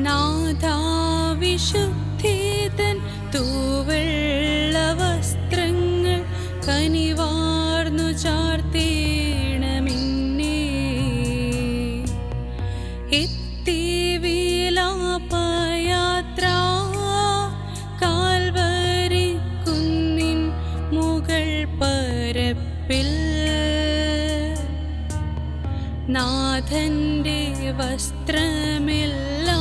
നാഥാവിശുദ്ധിതൻ തൂവെള്ള വസ്ത്രങ്ങൾ കനിവാർന്നു ചാർത്തേണമെന്നേ. എത്തി വിലാപയാത്ര കാൽവരി കുന്നിൻ മുകൾ പരപ്പിൽ നാഥന്റെ വസ്ത്രമെല്ലാം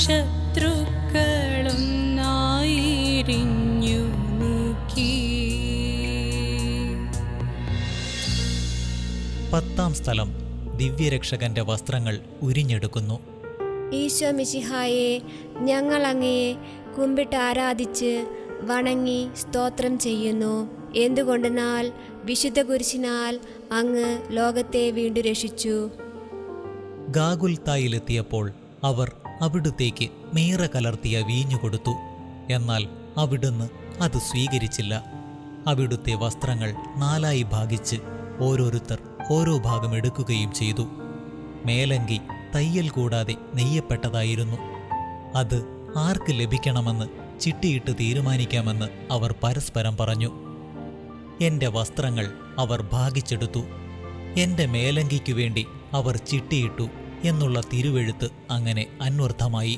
ശത്രുക്കളൊന്നായിരിഞ്ഞു നീക്കി. 10-ാം സ്ഥലം, ദിവ്യരക്ഷകന്റെ വസ്ത്രങ്ങൾ ഉരിഞ്ഞെടുക്കുന്നു. ഈശോ മിശിഹായെ, ഞങ്ങൾ അങ്ങയെ കുമ്പിട്ട് ആരാധിച്ച് വണങ്ങി സ്തോത്രം ചെയ്യുന്നു. എന്തുകൊണ്ടെന്നാൽ വിശുദ്ധ കുരിശിനാൽ അങ്ങ് ലോകത്തെ വീണ്ടും രക്ഷിച്ചു. ഗാഗുൽത്തായിലെത്തിയപ്പോൾ അവർ അവിടുത്തേക്ക് മീറ കലർത്തിയ വീഞ്ഞു കൊടുത്തു. എന്നാൽ അവിടുന്ന് അത് സ്വീകരിച്ചില്ല. അവിടുത്തെ വസ്ത്രങ്ങൾ 4 ഭാഗിച്ച് ഓരോരുത്തർ ഓരോ ഭാഗം എടുക്കുകയും ചെയ്തു. മേലങ്കി തയ്യൽ കൂടാതെ നെയ്യപ്പെട്ടതായിരുന്നു. അത് ആർക്ക് ലഭിക്കണമെന്ന് ചിട്ടിയിട്ട് തീരുമാനിക്കാമെന്ന് അവർ പരസ്പരം പറഞ്ഞു. എൻ്റെ വസ്ത്രങ്ങൾ അവർ ഭാഗിച്ചെടുത്തു, എൻ്റെ മേലങ്കിക്കു വേണ്ടി അവർ ചിട്ടിയിട്ടു എന്നുള്ള തിരുവെഴുത്ത് അങ്ങനെ അന്വർത്ഥമായി.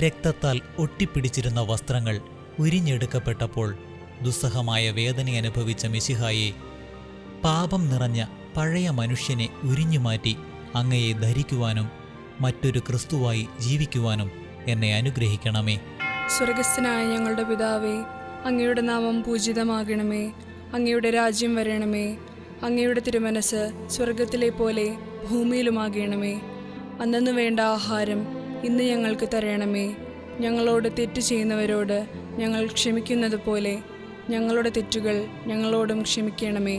രക്തത്താൽ ഒട്ടിപ്പിടിച്ചിരുന്ന വസ്ത്രങ്ങൾ ഉരിഞ്ഞെടുക്കപ്പെട്ടപ്പോൾ ദുസ്സഹമായ വേദന അനുഭവിച്ച മിശിഹായെ, പാപം നിറഞ്ഞ പഴയ മനുഷ്യനെ ഉരിഞ്ഞുമാറ്റി അങ്ങയെ ധരിക്കുവാനും മറ്റൊരു ക്രിസ്തുവായി ജീവിക്കുവാനും എന്നെ അനുഗ്രഹിക്കണമേ. സ്വർഗസ്ഥനായ ഞങ്ങളുടെ പിതാവേ, അങ്ങയുടെ നാമം പൂജിതമാകണമേ. അങ്ങയുടെ രാജ്യം വരണമേ. അങ്ങയുടെ തിരുമനസ് സ്വർഗത്തിലെ പോലെ ഭൂമിയിലുമാകണമേ. അന്നു വേണ്ട ആഹാരം ഇന്ന് ഞങ്ങൾക്ക് തരണമേ. ഞങ്ങളോട് തെറ്റ് ചെയ്യുന്നവരോട് ഞങ്ങൾ ക്ഷമിക്കുന്നത് പോലെ ഞങ്ങളുടെ തെറ്റുകൾ ഞങ്ങളോടും ക്ഷമിക്കണമേ.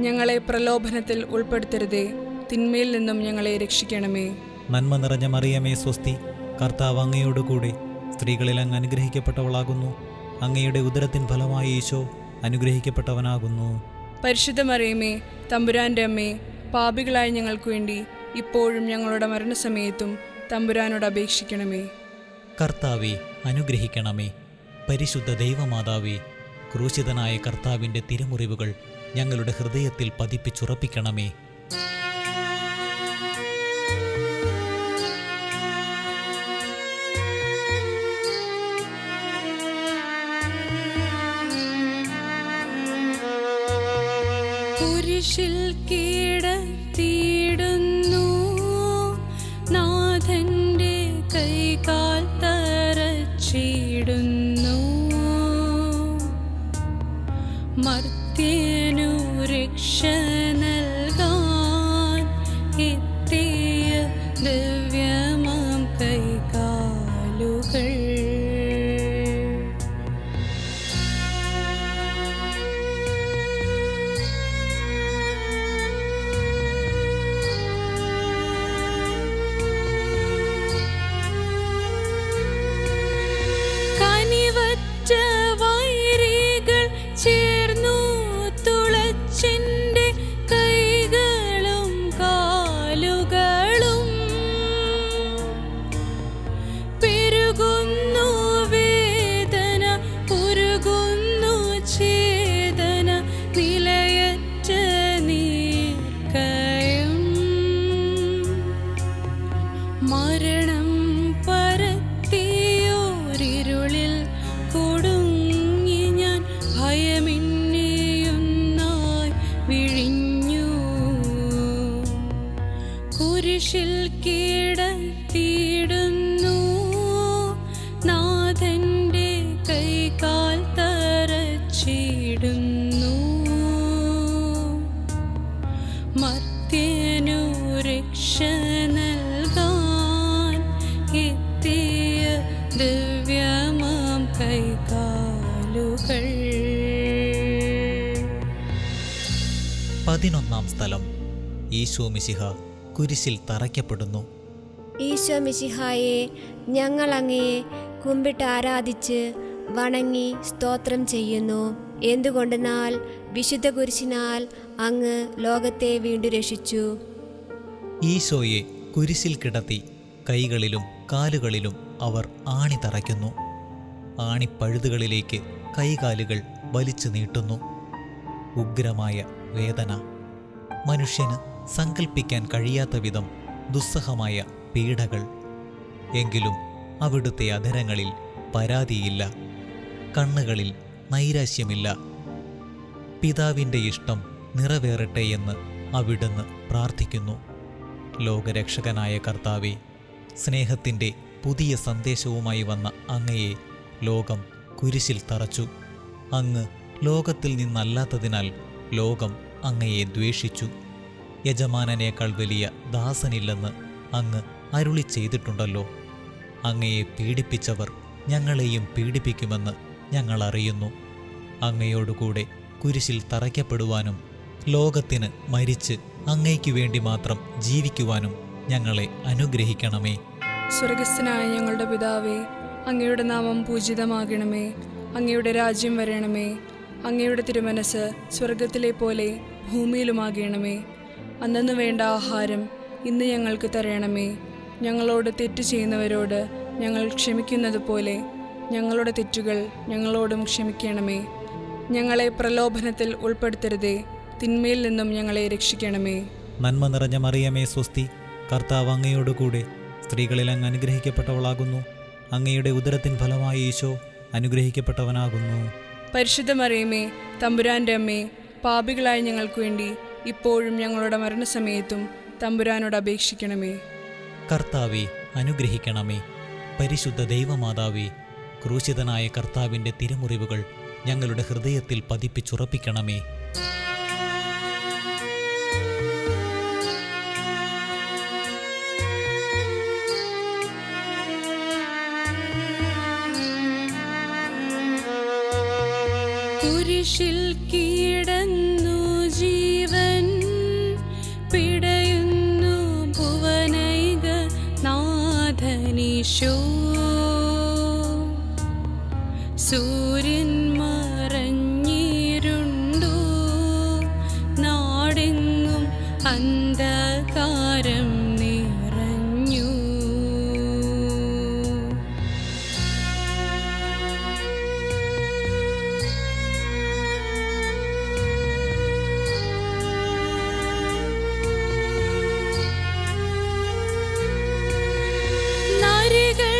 ഞങ്ങളെ പ്രലോഭനത്തിൽ ഉൾപ്പെടുത്തരുതേ, തിന്മയിൽ നിന്നും ഞങ്ങളെ രക്ഷിക്കണമേ. നന്മ നിറഞ്ഞ മറിയമേ സ്വസ്തി, കർത്താവ് അങ്ങയോടുകൂടെ സ്ത്രീകളിൽ അങ്ങ് അനുഗ്രഹിക്കപ്പെട്ടവളാകുന്നു. അങ്ങയുടെ ഉദരത്തിൻ ഫലമായി ഈശോ അനുഗ്രഹിക്കപ്പെട്ടവനാകുന്നു. പരിശുദ്ധ മറിയമേ, തമ്പുരാൻ്റെ അമ്മേ, പാപികളായ ഞങ്ങൾക്ക് വേണ്ടി ഇപ്പോഴും ഞങ്ങളുടെ മരണസമയത്തും തമ്പുരാനോട് അപേക്ഷിക്കണമേ. കർത്താവെ അനുഗ്രഹിക്കണമേ. പരിശുദ്ധ ദൈവമാതാവേ, ക്രൂശിതനായ കർത്താവിൻ്റെ തിരുമുറിവുകൾ ഞങ്ങളുടെ ഹൃദയത്തിൽ പതിപ്പിച്ചുറപ്പിക്കണമേ. കുരിശിൽ കിടത്തിയിടുന്ന എത്തിയ ദിവ്യമാം കൈകാലുകൾ. കനിവറ്റ വൈരികൾ ചേർന്നു തുളച്ചെന്റെ കൈകളും കാലുകളും. പെരുകുന്നു വേദന, ഉരുകുന്നു ചേതന, നിലയറ്റ നീർക്കയം. മരണം പരത്തിയോരിരുളിൽ കൊടുങ്ങി ഞാൻ ഭയമിന്നെയൊന്നായി വിഴിഞ്ഞു. കുരിശിൽ കിടത്തിയിടുന്നു നാഥന്റെ കൈകാൽ തറച്ചിടുന്നു. മർത്യനു രക്ഷ നൽകാൻ എത്തിയ ദിവ്യമാം കൈകാലുകൾ. 11 സ്ഥലം. ഈശോ മിശിഹ കുരിശിൽ തറയ്ക്കപ്പെടുന്നു. ഈശോ മിശിഹായെ, ഞങ്ങൾ അങ്ങയെ കുമ്പിട്ട് ആരാധിച്ച് വണങ്ങി സ്തോത്രം ചെയ്യുന്നു. എന്തുകൊണ്ടെന്നാൽ വിശുദ്ധ കുരിശിനാൽ അങ്ങ് ലോകത്തെ വീണ്ടും രക്ഷിച്ചു. ഈശോയെ കുരിശിൽ കിടത്തി കൈകളിലും കാലുകളിലും അവർ ആണി തറയ്ക്കുന്നു. ആണിപ്പഴുതുകളിലേക്ക് കൈകാലുകൾ വലിച്ചു നീട്ടുന്നു. ഉഗ്രമായ വേദന, മനുഷ്യന് സങ്കൽപ്പിക്കാൻ കഴിയാത്ത വിധം ദുസ്സഹമായ പീഡകൾ. എങ്കിലും അവിടുത്തെ അധരങ്ങളിൽ പരാതിയില്ല, കണ്ണുകളിൽ നൈരാശ്യമില്ല. പിതാവിൻ്റെ ഇഷ്ടം നിറവേറട്ടെ എന്ന് അവിടുന്ന് പ്രാർത്ഥിക്കുന്നു. ലോകരക്ഷകനായ കർത്താവേ, സ്നേഹത്തിൻ്റെ പുതിയ സന്ദേശവുമായി വന്ന അങ്ങയെ ലോകം കുരിശിൽ തറച്ചു. അങ്ങ് ലോകത്തിൽ നിന്നല്ലാത്തതിനാൽ ലോകം അങ്ങയെ ദ്വേഷിച്ചു. യജമാനനേക്കാൾ വലിയ ദാസനില്ലെന്ന് അങ്ങ് അരുളി ചെയ്തിട്ടുണ്ടല്ലോ. അങ്ങയെ പീഡിപ്പിച്ചവർ ഞങ്ങളെയും പീഡിപ്പിക്കുമെന്ന് ഞങ്ങൾ അറിയുന്നു. അങ്ങയോടുകൂടെ കുരിശിൽ തറയ്ക്കപ്പെടുവാനും ലോകത്തിന് മരിച്ച് അങ്ങയ്ക്ക് വേണ്ടി മാത്രം ജീവിക്കുവാനും ഞങ്ങളെ അനുഗ്രഹിക്കണമേ. സ്വർഗസ്ഥനായ ഞങ്ങളുടെ പിതാവേ, അങ്ങയുടെ നാമം പൂജിതമാകണമേ. അങ്ങയുടെ രാജ്യം വരണമേ. അങ്ങയുടെ തിരുമനസ് സ്വർഗത്തിലെ പോലെ ഭൂമിയിലുമാകണമേ. അന്നന്ന് വേണ്ട ആഹാരം ഇന്ന് ഞങ്ങൾക്ക് തരണമേ. ഞങ്ങളോട് തെറ്റ് ചെയ്യുന്നവരോട് ഞങ്ങൾ ക്ഷമിക്കുന്നത് പോലെ ഞങ്ങളുടെ തെറ്റുകൾ ഞങ്ങളോടും ക്ഷമിക്കണമേ. ഞങ്ങളെ പ്രലോഭനത്തിൽ ഉൾപ്പെടുത്തരുതേ, തിന്മയിൽ നിന്നും ഞങ്ങളെ രക്ഷിക്കണമേ. നന്മ നിറഞ്ഞ മറിയമേ സ്വസ്തി, കർത്താവ് അങ്ങയോടുകൂടെ സ്ത്രീകളിൽ അങ്ങ് അനുഗ്രഹിക്കപ്പെട്ടവളാകുന്നു. അങ്ങയുടെ ഉദരത്തിൻ ഫലമായി ഈശോ അനുഗ്രഹിക്കപ്പെട്ടവനാകുന്നു. പരിശുദ്ധ മറിയമേ, തമ്പുരാൻ്റെ അമ്മേ, പാപികളായ ഞങ്ങൾക്ക് വേണ്ടി ഇപ്പോഴും ഞങ്ങളുടെ മരണസമയത്തും തമ്പുരാനോട് അപേക്ഷിക്കണമേ. കർത്താവെ അനുഗ്രഹിക്കണമേ. പരിശുദ്ധ ദൈവമാതാവേ, ക്രൂശിതനായ കർത്താവിൻ്റെ തിരുമുറിവുകൾ ഞങ്ങളുടെ ഹൃദയത്തിൽ പതിപ്പിച്ചുറപ്പിക്കണമേ. കുരിശിൽ കിടന്നു ജീവൻ പിടയുന്നു ഭുവനൈക നാഥനീശോ. സൂര്യൻ മറഞ്ഞിരുണ്ടു, നാടെങ്ങും അന്ധകാരം നിറഞ്ഞു. നരികൾ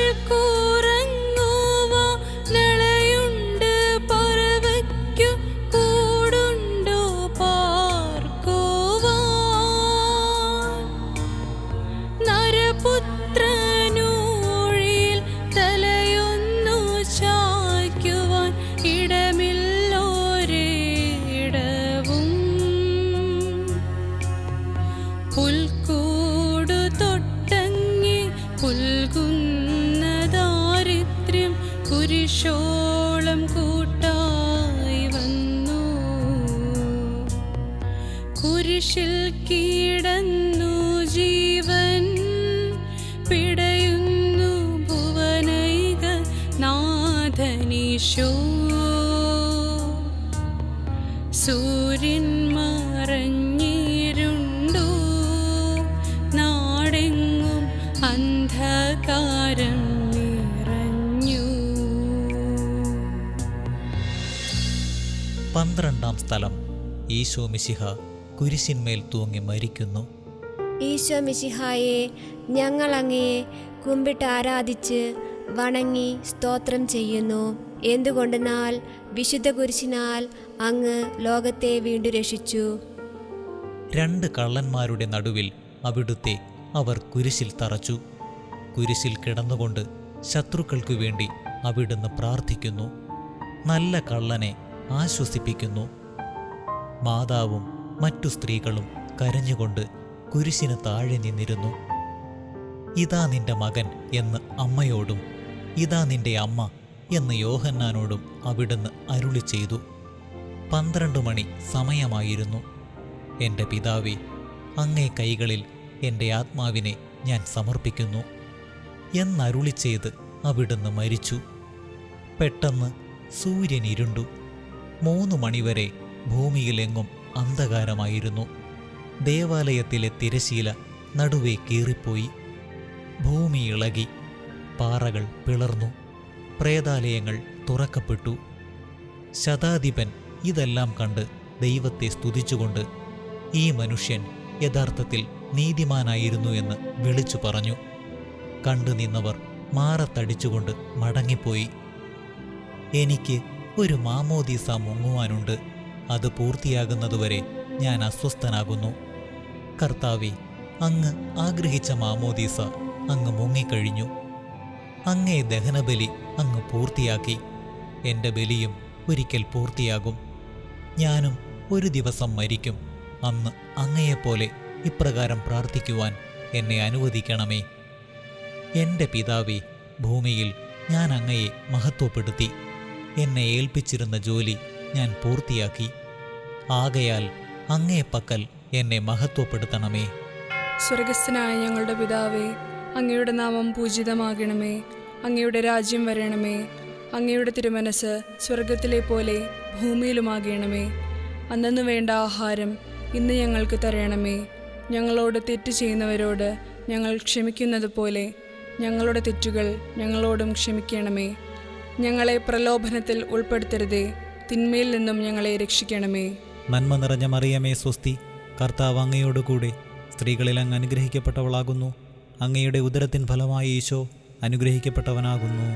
ഈശോ സൂര്യൻ മറഞ്ഞിരുണ്ടു നാടെങ്ങും അന്ധകാരം നിറഞ്ഞു. 12-ാം സ്ഥലം. ഈശോ മിശിഹ കുരിശിന്മേൽ തൂങ്ങി മരിക്കുന്നു. ഈശോ മിശിഹായെ, ഞങ്ങൾ അങ്ങയെ കുമ്പിട്ട് ആരാധിച്ച് വണങ്ങി സ്തോത്രം ചെയ്യുന്നു. എന്തുകൊണ്ടെന്നാൽ വിശുദ്ധ കുരിശിനാൽ അങ്ങ് ലോകത്തെ വീണ്ടും രക്ഷിച്ചു. 2 കള്ളന്മാരുടെ നടുവിൽ അവിടുത്തെ അവർ കുരിശിൽ തറച്ചു. കുരിശിൽ കിടന്നുകൊണ്ട് ശത്രുക്കൾക്കു വേണ്ടി അവിടുന്ന് പ്രാർത്ഥിക്കുന്നു. നല്ല കള്ളനെ ആശ്വസിപ്പിക്കുന്നു. മാതാവും മറ്റു സ്ത്രീകളും കരഞ്ഞുകൊണ്ട് കുരിശിന് താഴെ നിന്നിരുന്നു. ഇതാ നിന്റെ മകൻ എന്ന് അമ്മയോടും ഇതാ നിന്റെ അമ്മ എന്ന് യോഹന്നാനോടും അവിടുന്ന് അരുളി ചെയ്തു. 12 മണി സമയമായിരുന്നു. എൻ്റെ പിതാവേ, അങ്ങേ കൈകളിൽ എൻ്റെ ആത്മാവിനെ ഞാൻ സമർപ്പിക്കുന്നു എന്നരുളി ചെയ്ത് അവിടുന്ന് മരിച്ചു. പെട്ടെന്ന് സൂര്യൻ ഇരുണ്ടു. 3 മണിവരെ ഭൂമിയിലെങ്ങും അന്ധകാരമായിരുന്നു. ദേവാലയത്തിലെ തിരശീല നടുവേ കീറിപ്പോയി. ഭൂമി ഇളകി, പാറകൾ പിളർന്നു, പ്രേതാലയങ്ങൾ തുറക്കപ്പെട്ടു. ശതാധിപൻ ഇതെല്ലാം കണ്ട് ദൈവത്തെ സ്തുതിച്ചുകൊണ്ട് ഈ മനുഷ്യൻ യഥാർത്ഥത്തിൽ നീതിമാനായിരുന്നു എന്ന് വിളിച്ചു പറഞ്ഞു. കണ്ടു നിന്നവർ മാറത്തടിച്ചുകൊണ്ട് മടങ്ങിപ്പോയി. എനിക്ക് ഒരു മാമോദീസ മുങ്ങുവാനുണ്ട്. അത് പൂർത്തിയാകുന്നതുവരെ ഞാൻ അസ്വസ്ഥനാകുന്നു. കർത്താവേ, അങ്ങ് ആഗ്രഹിച്ച മാമോദീസ അങ്ങ് മുങ്ങിക്കഴിഞ്ഞു. അങ്ങേ ദഹനബലി അങ്ങ് പൂർത്തിയാക്കി. എൻ്റെ ബലിയും ഒരിക്കൽ പൂർത്തിയാകും. ഞാനും ഒരു ദിവസം മരിക്കും. അന്ന് അങ്ങയെപ്പോലെ ഇപ്രകാരം പ്രാർത്ഥിക്കുവാൻ എന്നെ അനുവദിക്കണമേ. എൻ്റെ പിതാവേ, ഭൂമിയിൽ ഞാൻ അങ്ങയെ മഹത്വപ്പെടുത്തി. എന്നെ ഏൽപ്പിച്ചിരുന്ന ജോലി ഞാൻ പൂർത്തിയാക്കി. ആകയാൽ അങ്ങേ പക്കൽ എന്നെ മഹത്വപ്പെടുത്തണമേ. സ്വർഗസ്ഥനായ ഞങ്ങളുടെ പിതാവേ, അങ്ങയുടെ നാമം പൂജിതമാകണമേ. അങ്ങയുടെ രാജ്യം വരണമേ. അങ്ങയുടെ തിരുമനസ് സ്വർഗത്തിലെ പോലെ ഭൂമിയിലുമാകണമേ. അന്നു വേണ്ട ആഹാരം ഇന്ന് ഞങ്ങൾക്ക് തരണമേ. ഞങ്ങളോട് തെറ്റ് ചെയ്യുന്നവരോട് ഞങ്ങൾ ക്ഷമിക്കുന്നത് പോലെ ഞങ്ങളുടെ തെറ്റുകൾ ഞങ്ങളോടും ക്ഷമിക്കണമേ. ഞങ്ങളെ പ്രലോഭനത്തിൽ ഉൾപ്പെടുത്തരുതേ, തിന്മയിൽ നിന്നും ഞങ്ങളെ രക്ഷിക്കണമേ. നന്മ നിറഞ്ഞ മറിയമേ സ്വസ്തി, കർത്താവ് അങ്ങയോടുകൂടെ സ്ത്രീകളിൽ അങ്ങ് അനുഗ്രഹിക്കപ്പെട്ടവളാകുന്നു. അങ്ങയുടെ ഉദരത്തിൻ ഫലമായി ഈശോ അനുഗ്രഹിക്കപ്പെട്ടവനാകുന്നു.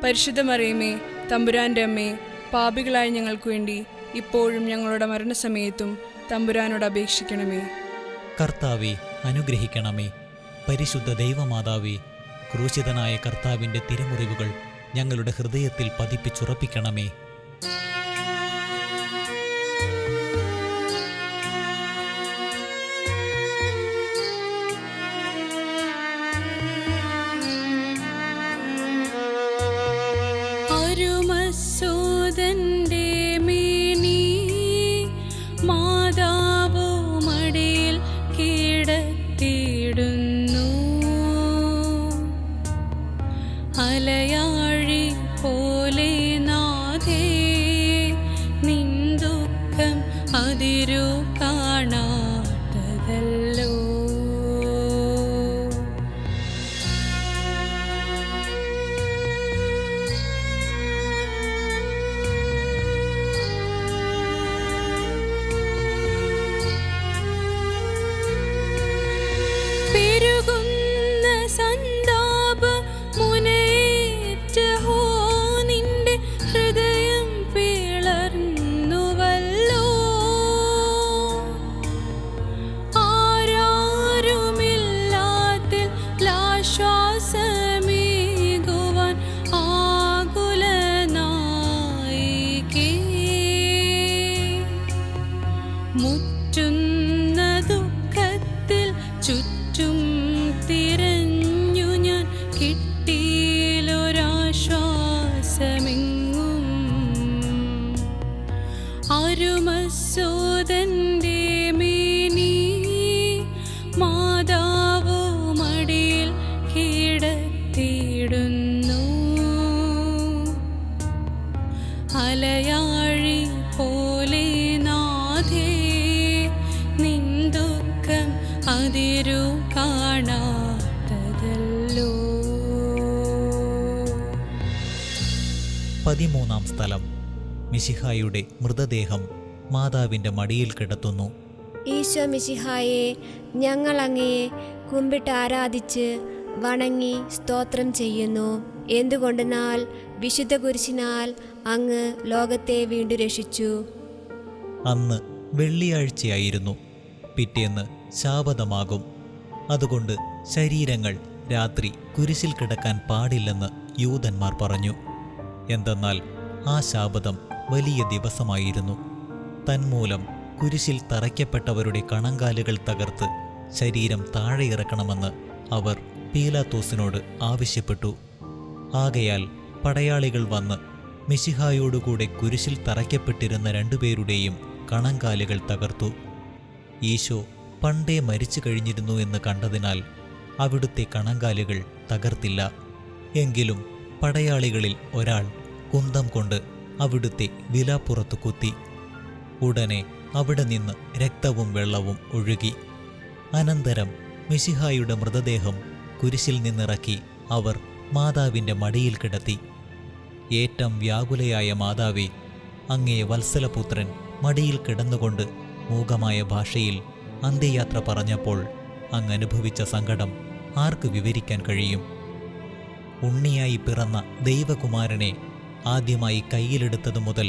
പരിശുദ്ധ മറിയമേ, തമ്പുരാൻ്റെ അമ്മേ, പാപികളായ ഞങ്ങൾക്ക് വേണ്ടി ഇപ്പോഴും ഞങ്ങളുടെ മരണസമയത്തും തമ്പുരാനോട് അപേക്ഷിക്കണമേ. കർത്താവെ അനുഗ്രഹിക്കണമേ. പരിശുദ്ധ ദൈവമാതാവേ, ക്രൂശിതനായ കർത്താവിൻ്റെ തിരുമുറിവുകൾ ഞങ്ങളുടെ ഹൃദയത്തിൽ പതിപ്പിച്ചുറപ്പിക്കണമേ. അരുമസൂതന്റെ മേനി മാതാവോ മടിയിൽ കിടത്തിയിടുന്നു. അലയാഴി പോലെ നാഥേ, നിൻ ദുഃഖം അതിരു കാണാത്തതല്ലോ. പെരുകുന്ന സന്താപ മുനയേറ്റഹോ, നിന്റെ ഹൃദയം പിളർന്നുവല്ലോ. ആരാരുമില്ലാത്തിൽ ആശ്വാസമേകുവാൻ ആകുലനായികേ. മുറ്റുന്ന ദുഃഖത്തിൽ ചുറ്റും തിരഞ്ഞു ഞാൻ, കിട്ടിയിലൊരാശ്വാസമെങ്ങും. അരുമസൂതന്റെ മേനി മാതാവോ മടിയിൽ കിടത്തിയിടുന്നു. 13-ാം സ്ഥലം. മിശിഹായുടെ മൃതദേഹം മാതാവിൻ്റെ മടിയിൽ കിടത്തുന്നു. ഈശോ മിശിഹായെ, ഞങ്ങൾ അങ്ങയെ കുമ്പിട്ട് ആരാധിച്ച് വണങ്ങി സ്തോത്രം ചെയ്യുന്നു. എന്തുകൊണ്ടെന്നാൽ വിശുദ്ധ കുരിശിനാൽ അങ്ങ് ലോകത്തെ വീണ്ടും രക്ഷിച്ചു. അന്ന് വെള്ളിയാഴ്ചയായിരുന്നു. പിറ്റേന്ന് ശാബതമാകും. അതുകൊണ്ട് ശരീരങ്ങൾ രാത്രി കുരിശിൽ കിടക്കാൻ പാടില്ലെന്ന് യൂദന്മാർ പറഞ്ഞു. എന്തെന്നാൽ ആ ശാബതം വലിയ ദിവസമായിരുന്നു. തന്മൂലം കുരിശിൽ തറയ്ക്കപ്പെട്ടവരുടെ കണങ്കാലുകൾ തകർത്ത് ശരീരം താഴെ ഇറക്കണമെന്ന് അവർ പീലാത്തോസിനോട് ആവശ്യപ്പെട്ടു. ആകയാൽ പടയാളികൾ വന്ന് മിശിഹായോടുകൂടെ കുരിശിൽ തറയ്ക്കപ്പെട്ടിരുന്ന രണ്ടുപേരുടെയും കണങ്കാലുകൾ തകർത്തു. ഈശോ പണ്ടേ മരിച്ചു കഴിഞ്ഞിരുന്നു എന്ന് കണ്ടതിനാൽ അവിടുത്തെ കണങ്കാലുകൾ തകർത്തില്ല. എങ്കിലും പടയാളികളിൽ ഒരാൾ കുന്തം കൊണ്ട് അവിടുത്തെ വിലാപ്പുറത്ത് കുത്തി. ഉടനെ അവിടെ നിന്ന് രക്തവും വെള്ളവും ഒഴുകി. അനന്തരം മിശിഹായുടെ മൃതദേഹം കുരിശിൽ നിന്നിറക്കി അവർ മാതാവിൻ്റെ മടിയിൽ കിടത്തി. ഏറ്റം വ്യാകുലയായ മാതാവേ, അങ്ങേ വത്സലപുത്രൻ മടിയിൽ കിടന്നുകൊണ്ട് മൂകമായ ഭാഷയിൽ അന്ത്യയാത്ര പറഞ്ഞപ്പോൾ അങ്ങ് അനുഭവിച്ച സങ്കടം ആർക്ക് വിവരിക്കാൻ കഴിയും? ഉണ്ണിയായി പിറന്ന ദൈവകുമാരനെ ആദ്യമായി കയ്യിലെടുത്തതു മുതൽ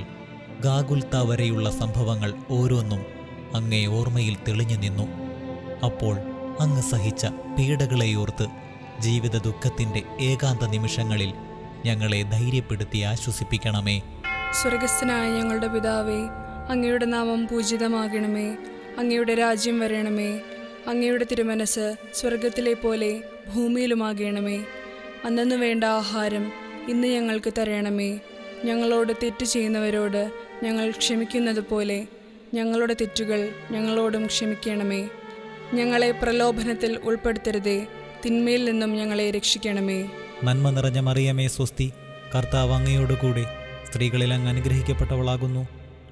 ഗാഗുൽത്ത വരെയുള്ള സംഭവങ്ങൾ ഓരോന്നും അങ്ങേ ഓർമ്മയിൽ തെളിഞ്ഞു നിന്നു. അപ്പോൾ അങ്ങ് സഹിച്ച പീഡകളെയോർത്ത് ജീവിത ദുഃഖത്തിൻ്റെ ഏകാന്ത നിമിഷങ്ങളിൽ ഞങ്ങളെ ധൈര്യപ്പെടുത്തി ആശ്വസിപ്പിക്കണമേ. സ്വർഗസ്ഥനായ ഞങ്ങളുടെ പിതാവേ, അങ്ങയുടെ നാമം പൂജിതമാകണമേ. അങ്ങയുടെ രാജ്യം വരണമേ. അങ്ങയുടെ തിരുമനസ് സ്വർഗത്തിലെ പോലെ ഭൂമിയിലുമാകണമേ. അന്നന്ന് വേണ്ട ആഹാരം ഇന്ന് ഞങ്ങൾക്ക് തരണമേ. ഞങ്ങളോട് തെറ്റ് ചെയ്യുന്നവരോട് ഞങ്ങൾ ക്ഷമിക്കുന്നത് പോലെ ഞങ്ങളുടെ തെറ്റുകൾ ഞങ്ങളോടും ക്ഷമിക്കണമേ. ഞങ്ങളെ പ്രലോഭനത്തിൽ ഉൾപ്പെടുത്തരുതേ, തിന്മയിൽ നിന്നും ഞങ്ങളെ രക്ഷിക്കണമേ. നന്മ നിറഞ്ഞ മറിയമേ സ്വസ്തി, കർത്താവ് അങ്ങയോടുകൂടെ സ്ത്രീകളിൽ അങ്ങ് അനുഗ്രഹിക്കപ്പെട്ടവളാകുന്നു.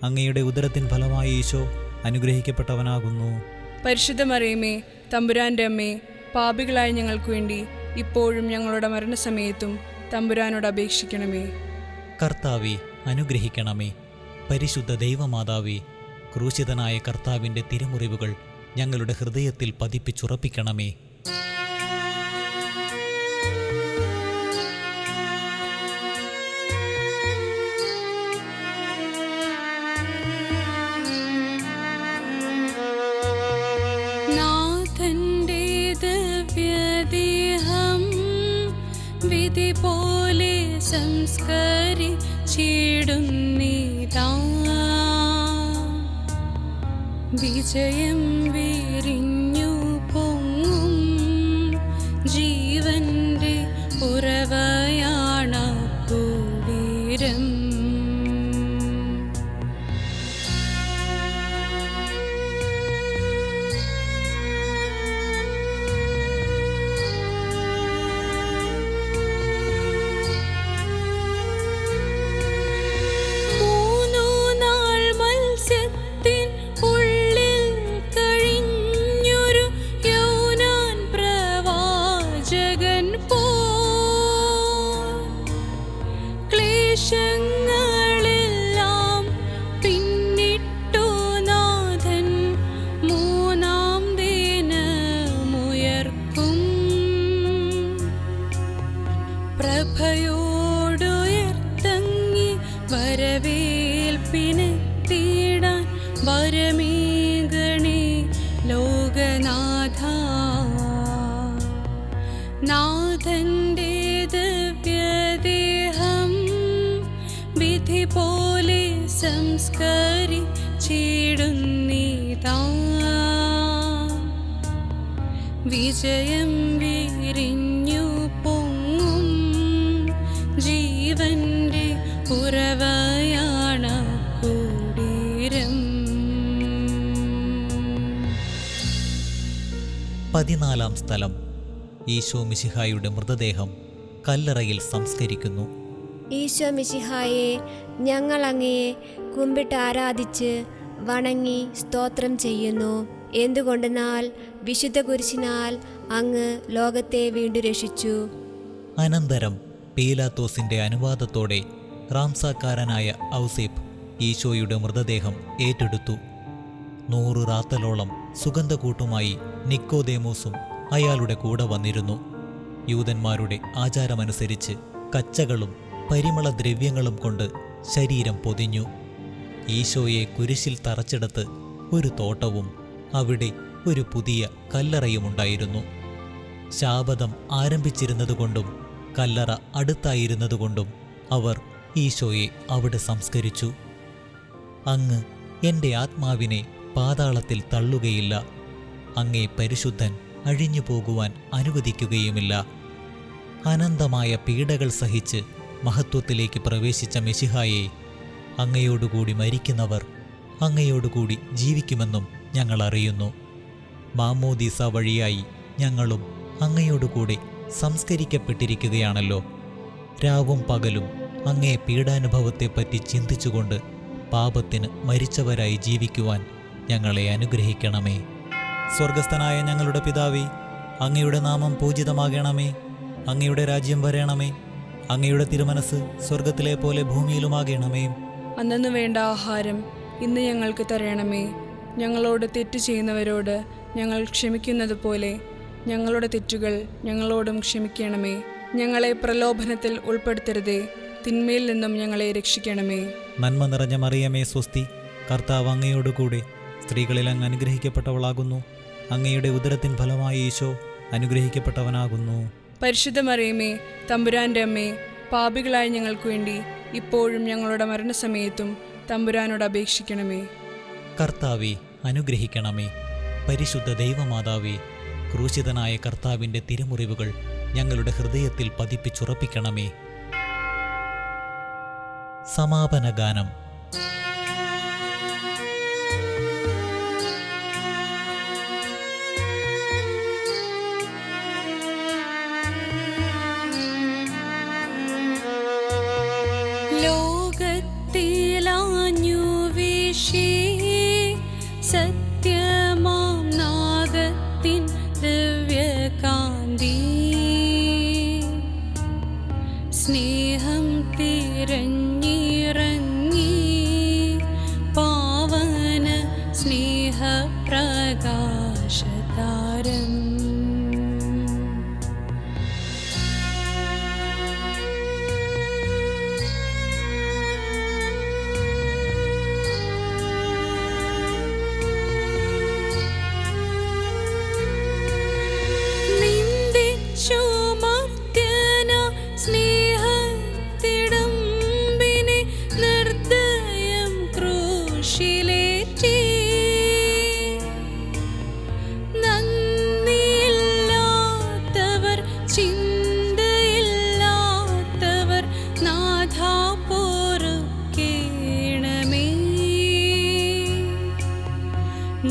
അങ്ങയുടെ ഉദരത്തിൻ ഫലമായി ഈശോ അനുഗ്രഹിക്കപ്പെട്ടവനാകുന്നു. പരിശുദ്ധ മറിയമേ, തമ്പുരാൻ്റെ അമ്മേ, പാപികളായ ഞങ്ങൾക്ക് വേണ്ടി ഇപ്പോഴും ഞങ്ങളുടെ മരണസമയത്തും തമ്പുരാനോട് അപേക്ഷിക്കണമേ. കർത്താവെ അനുഗ്രഹിക്കണമേ. പരിശുദ്ധ ദൈവമാതാവേ, ക്രൂശിതനായ കർത്താവിൻ്റെ തിരുമുറിവുകൾ ഞങ്ങളുടെ ഹൃദയത്തിൽ പതിപ്പിച്ചുറപ്പിക്കണമേ. നാഥന്റെ ദിവ്യദേഹം വിധി പോലെ സംസ്കരിച്ചിടുന്നിതാ. വിജയം വിരിഞ്ഞു പൊങ്ങും ജീവന്റെ ഉറവയാണ് കുടീരം. ക്ലേശങ്ങളെല്ലാം പിന്നിട്ടു നാഥൻ മൂന്നാം ദിനമുയർക്കും. പ്രഭയോടുയർത്തങ്ങി വരവേൽപ്പിനെത്തിടാൻ വരമേകണേ ലോകനാഥ. നാഥന്റെ ദിവ്യദേഹം വിധി പോലെ സംസ്കരിച്ചിടുന്നിതാ. വിജയം വിരിഞ്ഞു പൊങ്ങും ജീവന്റെ ഉറവയാണ് കുടീരം. 14-ാം സ്ഥലം. ഈശോ മിശിഹായുടെ മൃതദേഹം കല്ലറയിൽ സംസ്കരിക്കുന്നു. ഈശോ മിശിഹായെ, ഞങ്ങൾ അങ്ങയെ കുമ്പിട്ട് ആരാധിച്ച് വണങ്ങി സ്തോത്രം ചെയ്യുന്നു. എന്തുകൊണ്ടെന്നാൽ വിശുദ്ധ കുരിശിനാൽ അങ്ങ് ലോകത്തെ വീണ്ടും രക്ഷിച്ചു. അനന്തരം പീലാത്തോസിന്റെ അനുവാദത്തോടെ റാംസാക്കാരനായ ഔസേപ്പ് ഈശോയുടെ മൃതദേഹം ഏറ്റെടുത്തു. 100 റാത്തലോളം സുഗന്ധകൂട്ടുമായി നിക്കോദേമോസും അയാളുടെ കൂടെ വന്നിരുന്നു. യൂതന്മാരുടെ ആചാരമനുസരിച്ച് കച്ചകളും പരിമളദ്രവ്യങ്ങളും കൊണ്ട് ശരീരം പൊതിഞ്ഞു. ഈശോയെ കുരിശിൽ തറച്ചിടത്ത് ഒരു തോട്ടവും അവിടെ ഒരു പുതിയ കല്ലറയുമുണ്ടായിരുന്നു. ശാബതം ആരംഭിച്ചിരുന്നതുകൊണ്ടും കല്ലറ അടുത്തായിരുന്നതുകൊണ്ടും അവർ ഈശോയെ അവിടെ സംസ്കരിച്ചു. അങ്ങ് എൻ്റെ ആത്മാവിനെ പാതാളത്തിൽ തള്ളുകയില്ല, അങ്ങേ പരിശുദ്ധൻ അഴിഞ്ഞു പോകുവാൻ അനുവദിക്കുകയുമില്ല. അനന്തമായ പീഡകൾ സഹിച്ച് മഹത്വത്തിലേക്ക് പ്രവേശിച്ച മെശിഹായെ, അങ്ങയോടുകൂടി മരിക്കുന്നവർ അങ്ങയോടുകൂടി ജീവിക്കുമെന്നും ഞങ്ങൾ അറിയുന്നു. മാമോദീസ വഴിയായി ഞങ്ങളും അങ്ങയോടുകൂടെ സംസ്കരിക്കപ്പെട്ടിരിക്കുകയാണല്ലോ. രാവും പകലും അങ്ങേ പീഡാനുഭവത്തെപ്പറ്റി ചിന്തിച്ചുകൊണ്ട് പാപത്തിന് മരിച്ചവരായി ജീവിക്കുവാൻ ഞങ്ങളെ അനുഗ്രഹിക്കണമേ. സ്വർഗസ്ഥനായ ഞങ്ങളുടെ പിതാവേ, അങ്ങയുടെ നാമം പൂജിതമാകണമേ. അങ്ങയുടെ രാജ്യം വരണമേ. അങ്ങയുടെ തിരുമനസ് സ്വർഗത്തിലെ പോലെ ഭൂമിയിലുമാകണമേ. അന്നു വേണ്ട ആഹാരം ഇന്ന് ഞങ്ങൾക്ക് തരണമേ. ഞങ്ങളോട് തെറ്റ് ചെയ്യുന്നവരോട് ഞങ്ങൾ ക്ഷമിക്കുന്നത് പോലെ ഞങ്ങളുടെ തെറ്റുകൾ ഞങ്ങളോടും ക്ഷമിക്കണമേ. ഞങ്ങളെ പ്രലോഭനത്തിൽ ഉൾപ്പെടുത്തരുതേ, തിന്മയിൽ നിന്നും ഞങ്ങളെ രക്ഷിക്കണമേ. നന്മ നിറഞ്ഞ മറിയമേ സ്വസ്തി, കർത്താവ് അങ്ങയോടുകൂടെ സ്ത്രീകളിൽ അങ്ങ് അനുഗ്രഹിക്കപ്പെട്ടവളാകുന്നു. അങ്ങയുടെ ഉദരത്തിൻ ഫലമായി ഈശോ അനുഗ്രഹിക്കപ്പെട്ടവനാകുന്നു. പരിശുദ്ധ മറിയമേ, തമ്പുരാൻ്റെ അമ്മേ, പാപികളായ ഞങ്ങൾക്ക് വേണ്ടി ഇപ്പോഴും ഞങ്ങളുടെ മരണസമയത്തും തമ്പുരാനോട് അപേക്ഷിക്കണമേ. കർത്താവെ അനുഗ്രഹിക്കണമേ. പരിശുദ്ധ ദൈവമാതാവേ, ക്രൂശിതനായ കർത്താവിൻ്റെ തിരുമുറിവുകൾ ഞങ്ങളുടെ ഹൃദയത്തിൽ പതിപ്പിച്ചുറപ്പിക്കണമേ. സമാപന ഗാനം. ലോകത്തിലാഞ്ഞു വീശി സത്യമാം നാഗത്തിൻ ദിവ്യകാന്തി, സ്നേഹം തിരഞ്ഞിറങ്ങി പാവന സ്നേഹപ്രകാശതാരം.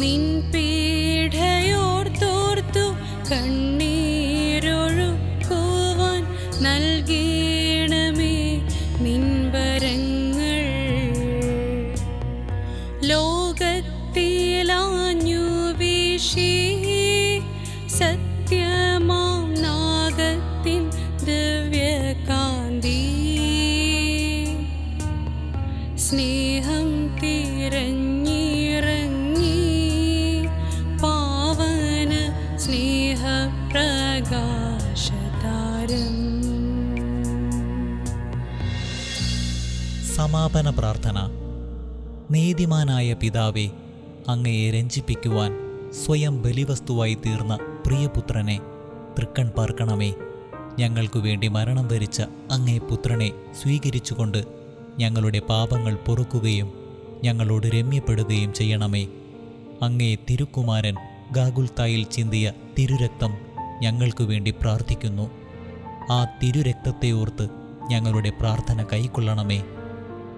നിൻ പീഡയോർത്തോർത്തു കണ്ണീരൊഴുക്കുവാൻ നൽകണമേ നിൻ വരങ്ങൾ. ലോകത്തിലാഞ്ഞു വീശി സത്യമാം നാഗത്തിൻ ദിവ്യകാന്തി, സ്നേഹം തിരഞ്ഞിറങ്ങി പാവന സ്നേഹപ്രകാശതാരം. സമാപന പ്രാർത്ഥന. നീതിമാനായ പിതാവേ, അങ്ങയെ രഞ്ജിപ്പിക്കുവാൻ സ്വയം ബലിവസ്തുവായി തീർന്ന പ്രിയപുത്രനെ തൃക്കൺ പാർക്കണമേ. ഞങ്ങൾക്കു വേണ്ടി മരണം വരിച്ച അങ്ങേ പുത്രനെ സ്വീകരിച്ചുകൊണ്ട് ഞങ്ങളുടെ പാപങ്ങൾ പൊറുക്കുകയും ഞങ്ങളോട് രമ്യപ്പെടുകയും ചെയ്യണമേ. അങ്ങേ തിരുക്കുമാരൻ ഗാഗുൽത്തായിൽ ചിന്തിയ തിരുരക്തം ഞങ്ങൾക്കു വേണ്ടി പ്രാർത്ഥിക്കുന്നു. ആ തിരുരക്തത്തെ ഓർത്ത് ഞങ്ങളുടെ പ്രാർത്ഥന കൈക്കൊള്ളണമേ.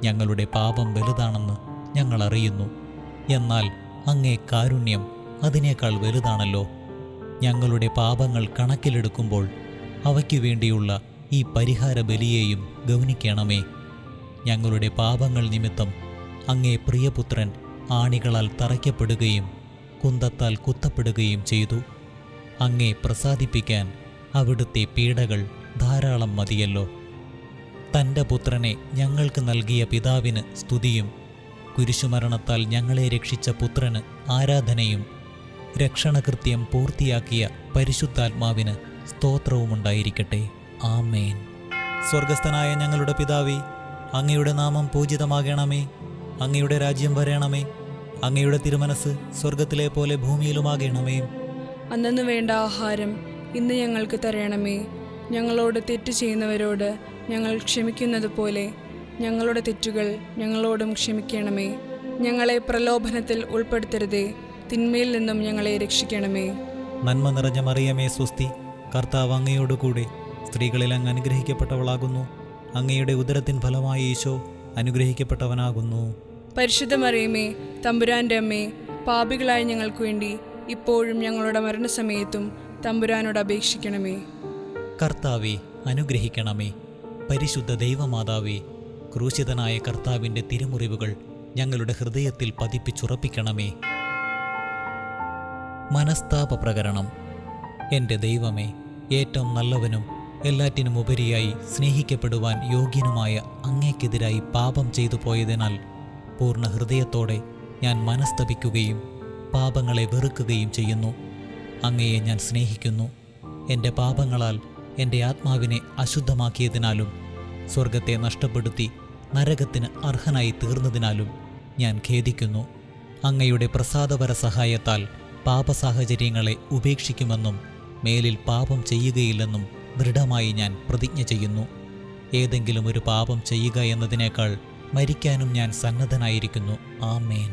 ഞങ്ങളുടെ പാപം വലുതാണെന്ന് ഞങ്ങൾ അറിയുന്നു, എന്നാൽ അങ്ങേ കാരുണ്യം അതിനേക്കാൾ വലുതാണല്ലോ. ഞങ്ങളുടെ പാപങ്ങൾ കണക്കിലെടുക്കുമ്പോൾ അവയ്ക്കു വേണ്ടിയുള്ള ഈ പരിഹാര ബലിയെയും ഗൗനിക്കണമേ. ഞങ്ങളുടെ പാപങ്ങൾ നിമിത്തം അങ്ങേ പ്രിയപുത്രൻ ആണികളാൽ തറയ്ക്കപ്പെടുകയും കുന്തത്താൽ കുത്തപ്പെടുകയും ചെയ്തു. അങ്ങേ പ്രസാദിപ്പിക്കാൻ അവിടുത്തെ പീഡകൾ ധാരാളം മതിയല്ലോ. തൻ്റെ പുത്രനെ ഞങ്ങൾക്ക് നൽകിയ പിതാവിന് സ്തുതിയും കുരിശുമരണത്താൽ ഞങ്ങളെ രക്ഷിച്ച പുത്രന് ആരാധനയും രക്ഷണകൃത്യം പൂർത്തിയാക്കിയ പരിശുദ്ധാത്മാവിന് സ്തോത്രവുമുണ്ടായിരിക്കട്ടെ. ആമേൻ. സ്വർഗസ്ഥനായ ഞങ്ങളുടെ പിതാവേ, അങ്ങയുടെ നാമം പൂജിതമാകണമേ. അങ്ങയുടെ രാജ്യം വരണമേ. അങ്ങയുടെ തിരുമനസ് സ്വർഗത്തിലെ പോലെ ഭൂമിയിലുമാകണമേ. അന്നു വേണ്ട ആഹാരം ഇന്ന് ഞങ്ങൾക്ക് തരണമേ. ഞങ്ങളോട് തെറ്റ് ചെയ്യുന്നവരോട് ഞങ്ങൾ ക്ഷമിക്കുന്നത് പോലെ ഞങ്ങളുടെ തെറ്റുകൾ ഞങ്ങളോടും ക്ഷമിക്കണമേ. ഞങ്ങളെ പ്രലോഭനത്തിൽ ഉൾപ്പെടുത്തരുതേ, തിന്മയിൽ നിന്നും ഞങ്ങളെ രക്ഷിക്കണമേ. നന്മ നിറഞ്ഞ മറിയമേ സ്വസ്തി, കർത്താവ് അങ്ങയോടുകൂടെ സ്ത്രീകളിൽ അങ്ങ് അനുഗ്രഹിക്കപ്പെട്ടവളാകുന്നു. അങ്ങയുടെ ഉദരത്തിൻ ഫലമായി ഈശോ അനുഗ്രഹിക്കപ്പെട്ടവനാകുന്നു. പരിശുദ്ധ മറിയമേ, തമ്പുരാൻ്റെ അമ്മേ, പാപികളായ ഞങ്ങൾക്ക് വേണ്ടി ഇപ്പോഴും ഞങ്ങളുടെ മരണസമയത്തും തമ്പുരാനോട് അപേക്ഷിക്കണമേ. കർത്താവെ അനുഗ്രഹിക്കണമേ. പരിശുദ്ധ ദൈവമാതാവേ, ക്രൂശിതനായ കർത്താവിൻ്റെ തിരുമുറിവുകൾ ഞങ്ങളുടെ ഹൃദയത്തിൽ പതിപ്പിച്ചുറപ്പിക്കണമേ. മനസ്താപ പ്രകരണം. എൻ്റെ ദൈവമേ, ഏറ്റവും നല്ലവനും എല്ലാറ്റിനും ഉപരിയായി സ്നേഹിക്കപ്പെടുവാൻ യോഗ്യനുമായ അങ്ങേക്കെതിരായി പാപം ചെയ്തു പോയതിനാൽ പൂർണ്ണ ഹൃദയത്തോടെ ഞാൻ മനസ്തപിക്കുകയും പാപങ്ങളെ വെറുക്കുകയും ചെയ്യുന്നു. അങ്ങയെ ഞാൻ സ്നേഹിക്കുന്നു. എൻ്റെ പാപങ്ങളാൽ എൻ്റെ ആത്മാവിനെ അശുദ്ധമാക്കിയതിനാലും സ്വർഗത്തെ നഷ്ടപ്പെടുത്തി നരകത്തിന് അർഹനായി തീർന്നതിനാലും ഞാൻ ഖേദിക്കുന്നു. അങ്ങയുടെ പ്രസാദപര സഹായത്താൽ പാപസാഹചര്യങ്ങളെ ഉപേക്ഷിക്കുമെന്നും മേലിൽ പാപം ചെയ്യുകയില്ലെന്നും ദൃഢമായി ഞാൻ പ്രതിജ്ഞ ചെയ്യുന്നു. ഏതെങ്കിലും ഒരു പാപം ചെയ്യുക എന്നതിനേക്കാൾ മരിക്കാനും ഞാൻ സന്നദ്ധനായിരിക്കുന്നു. ആമേൻ.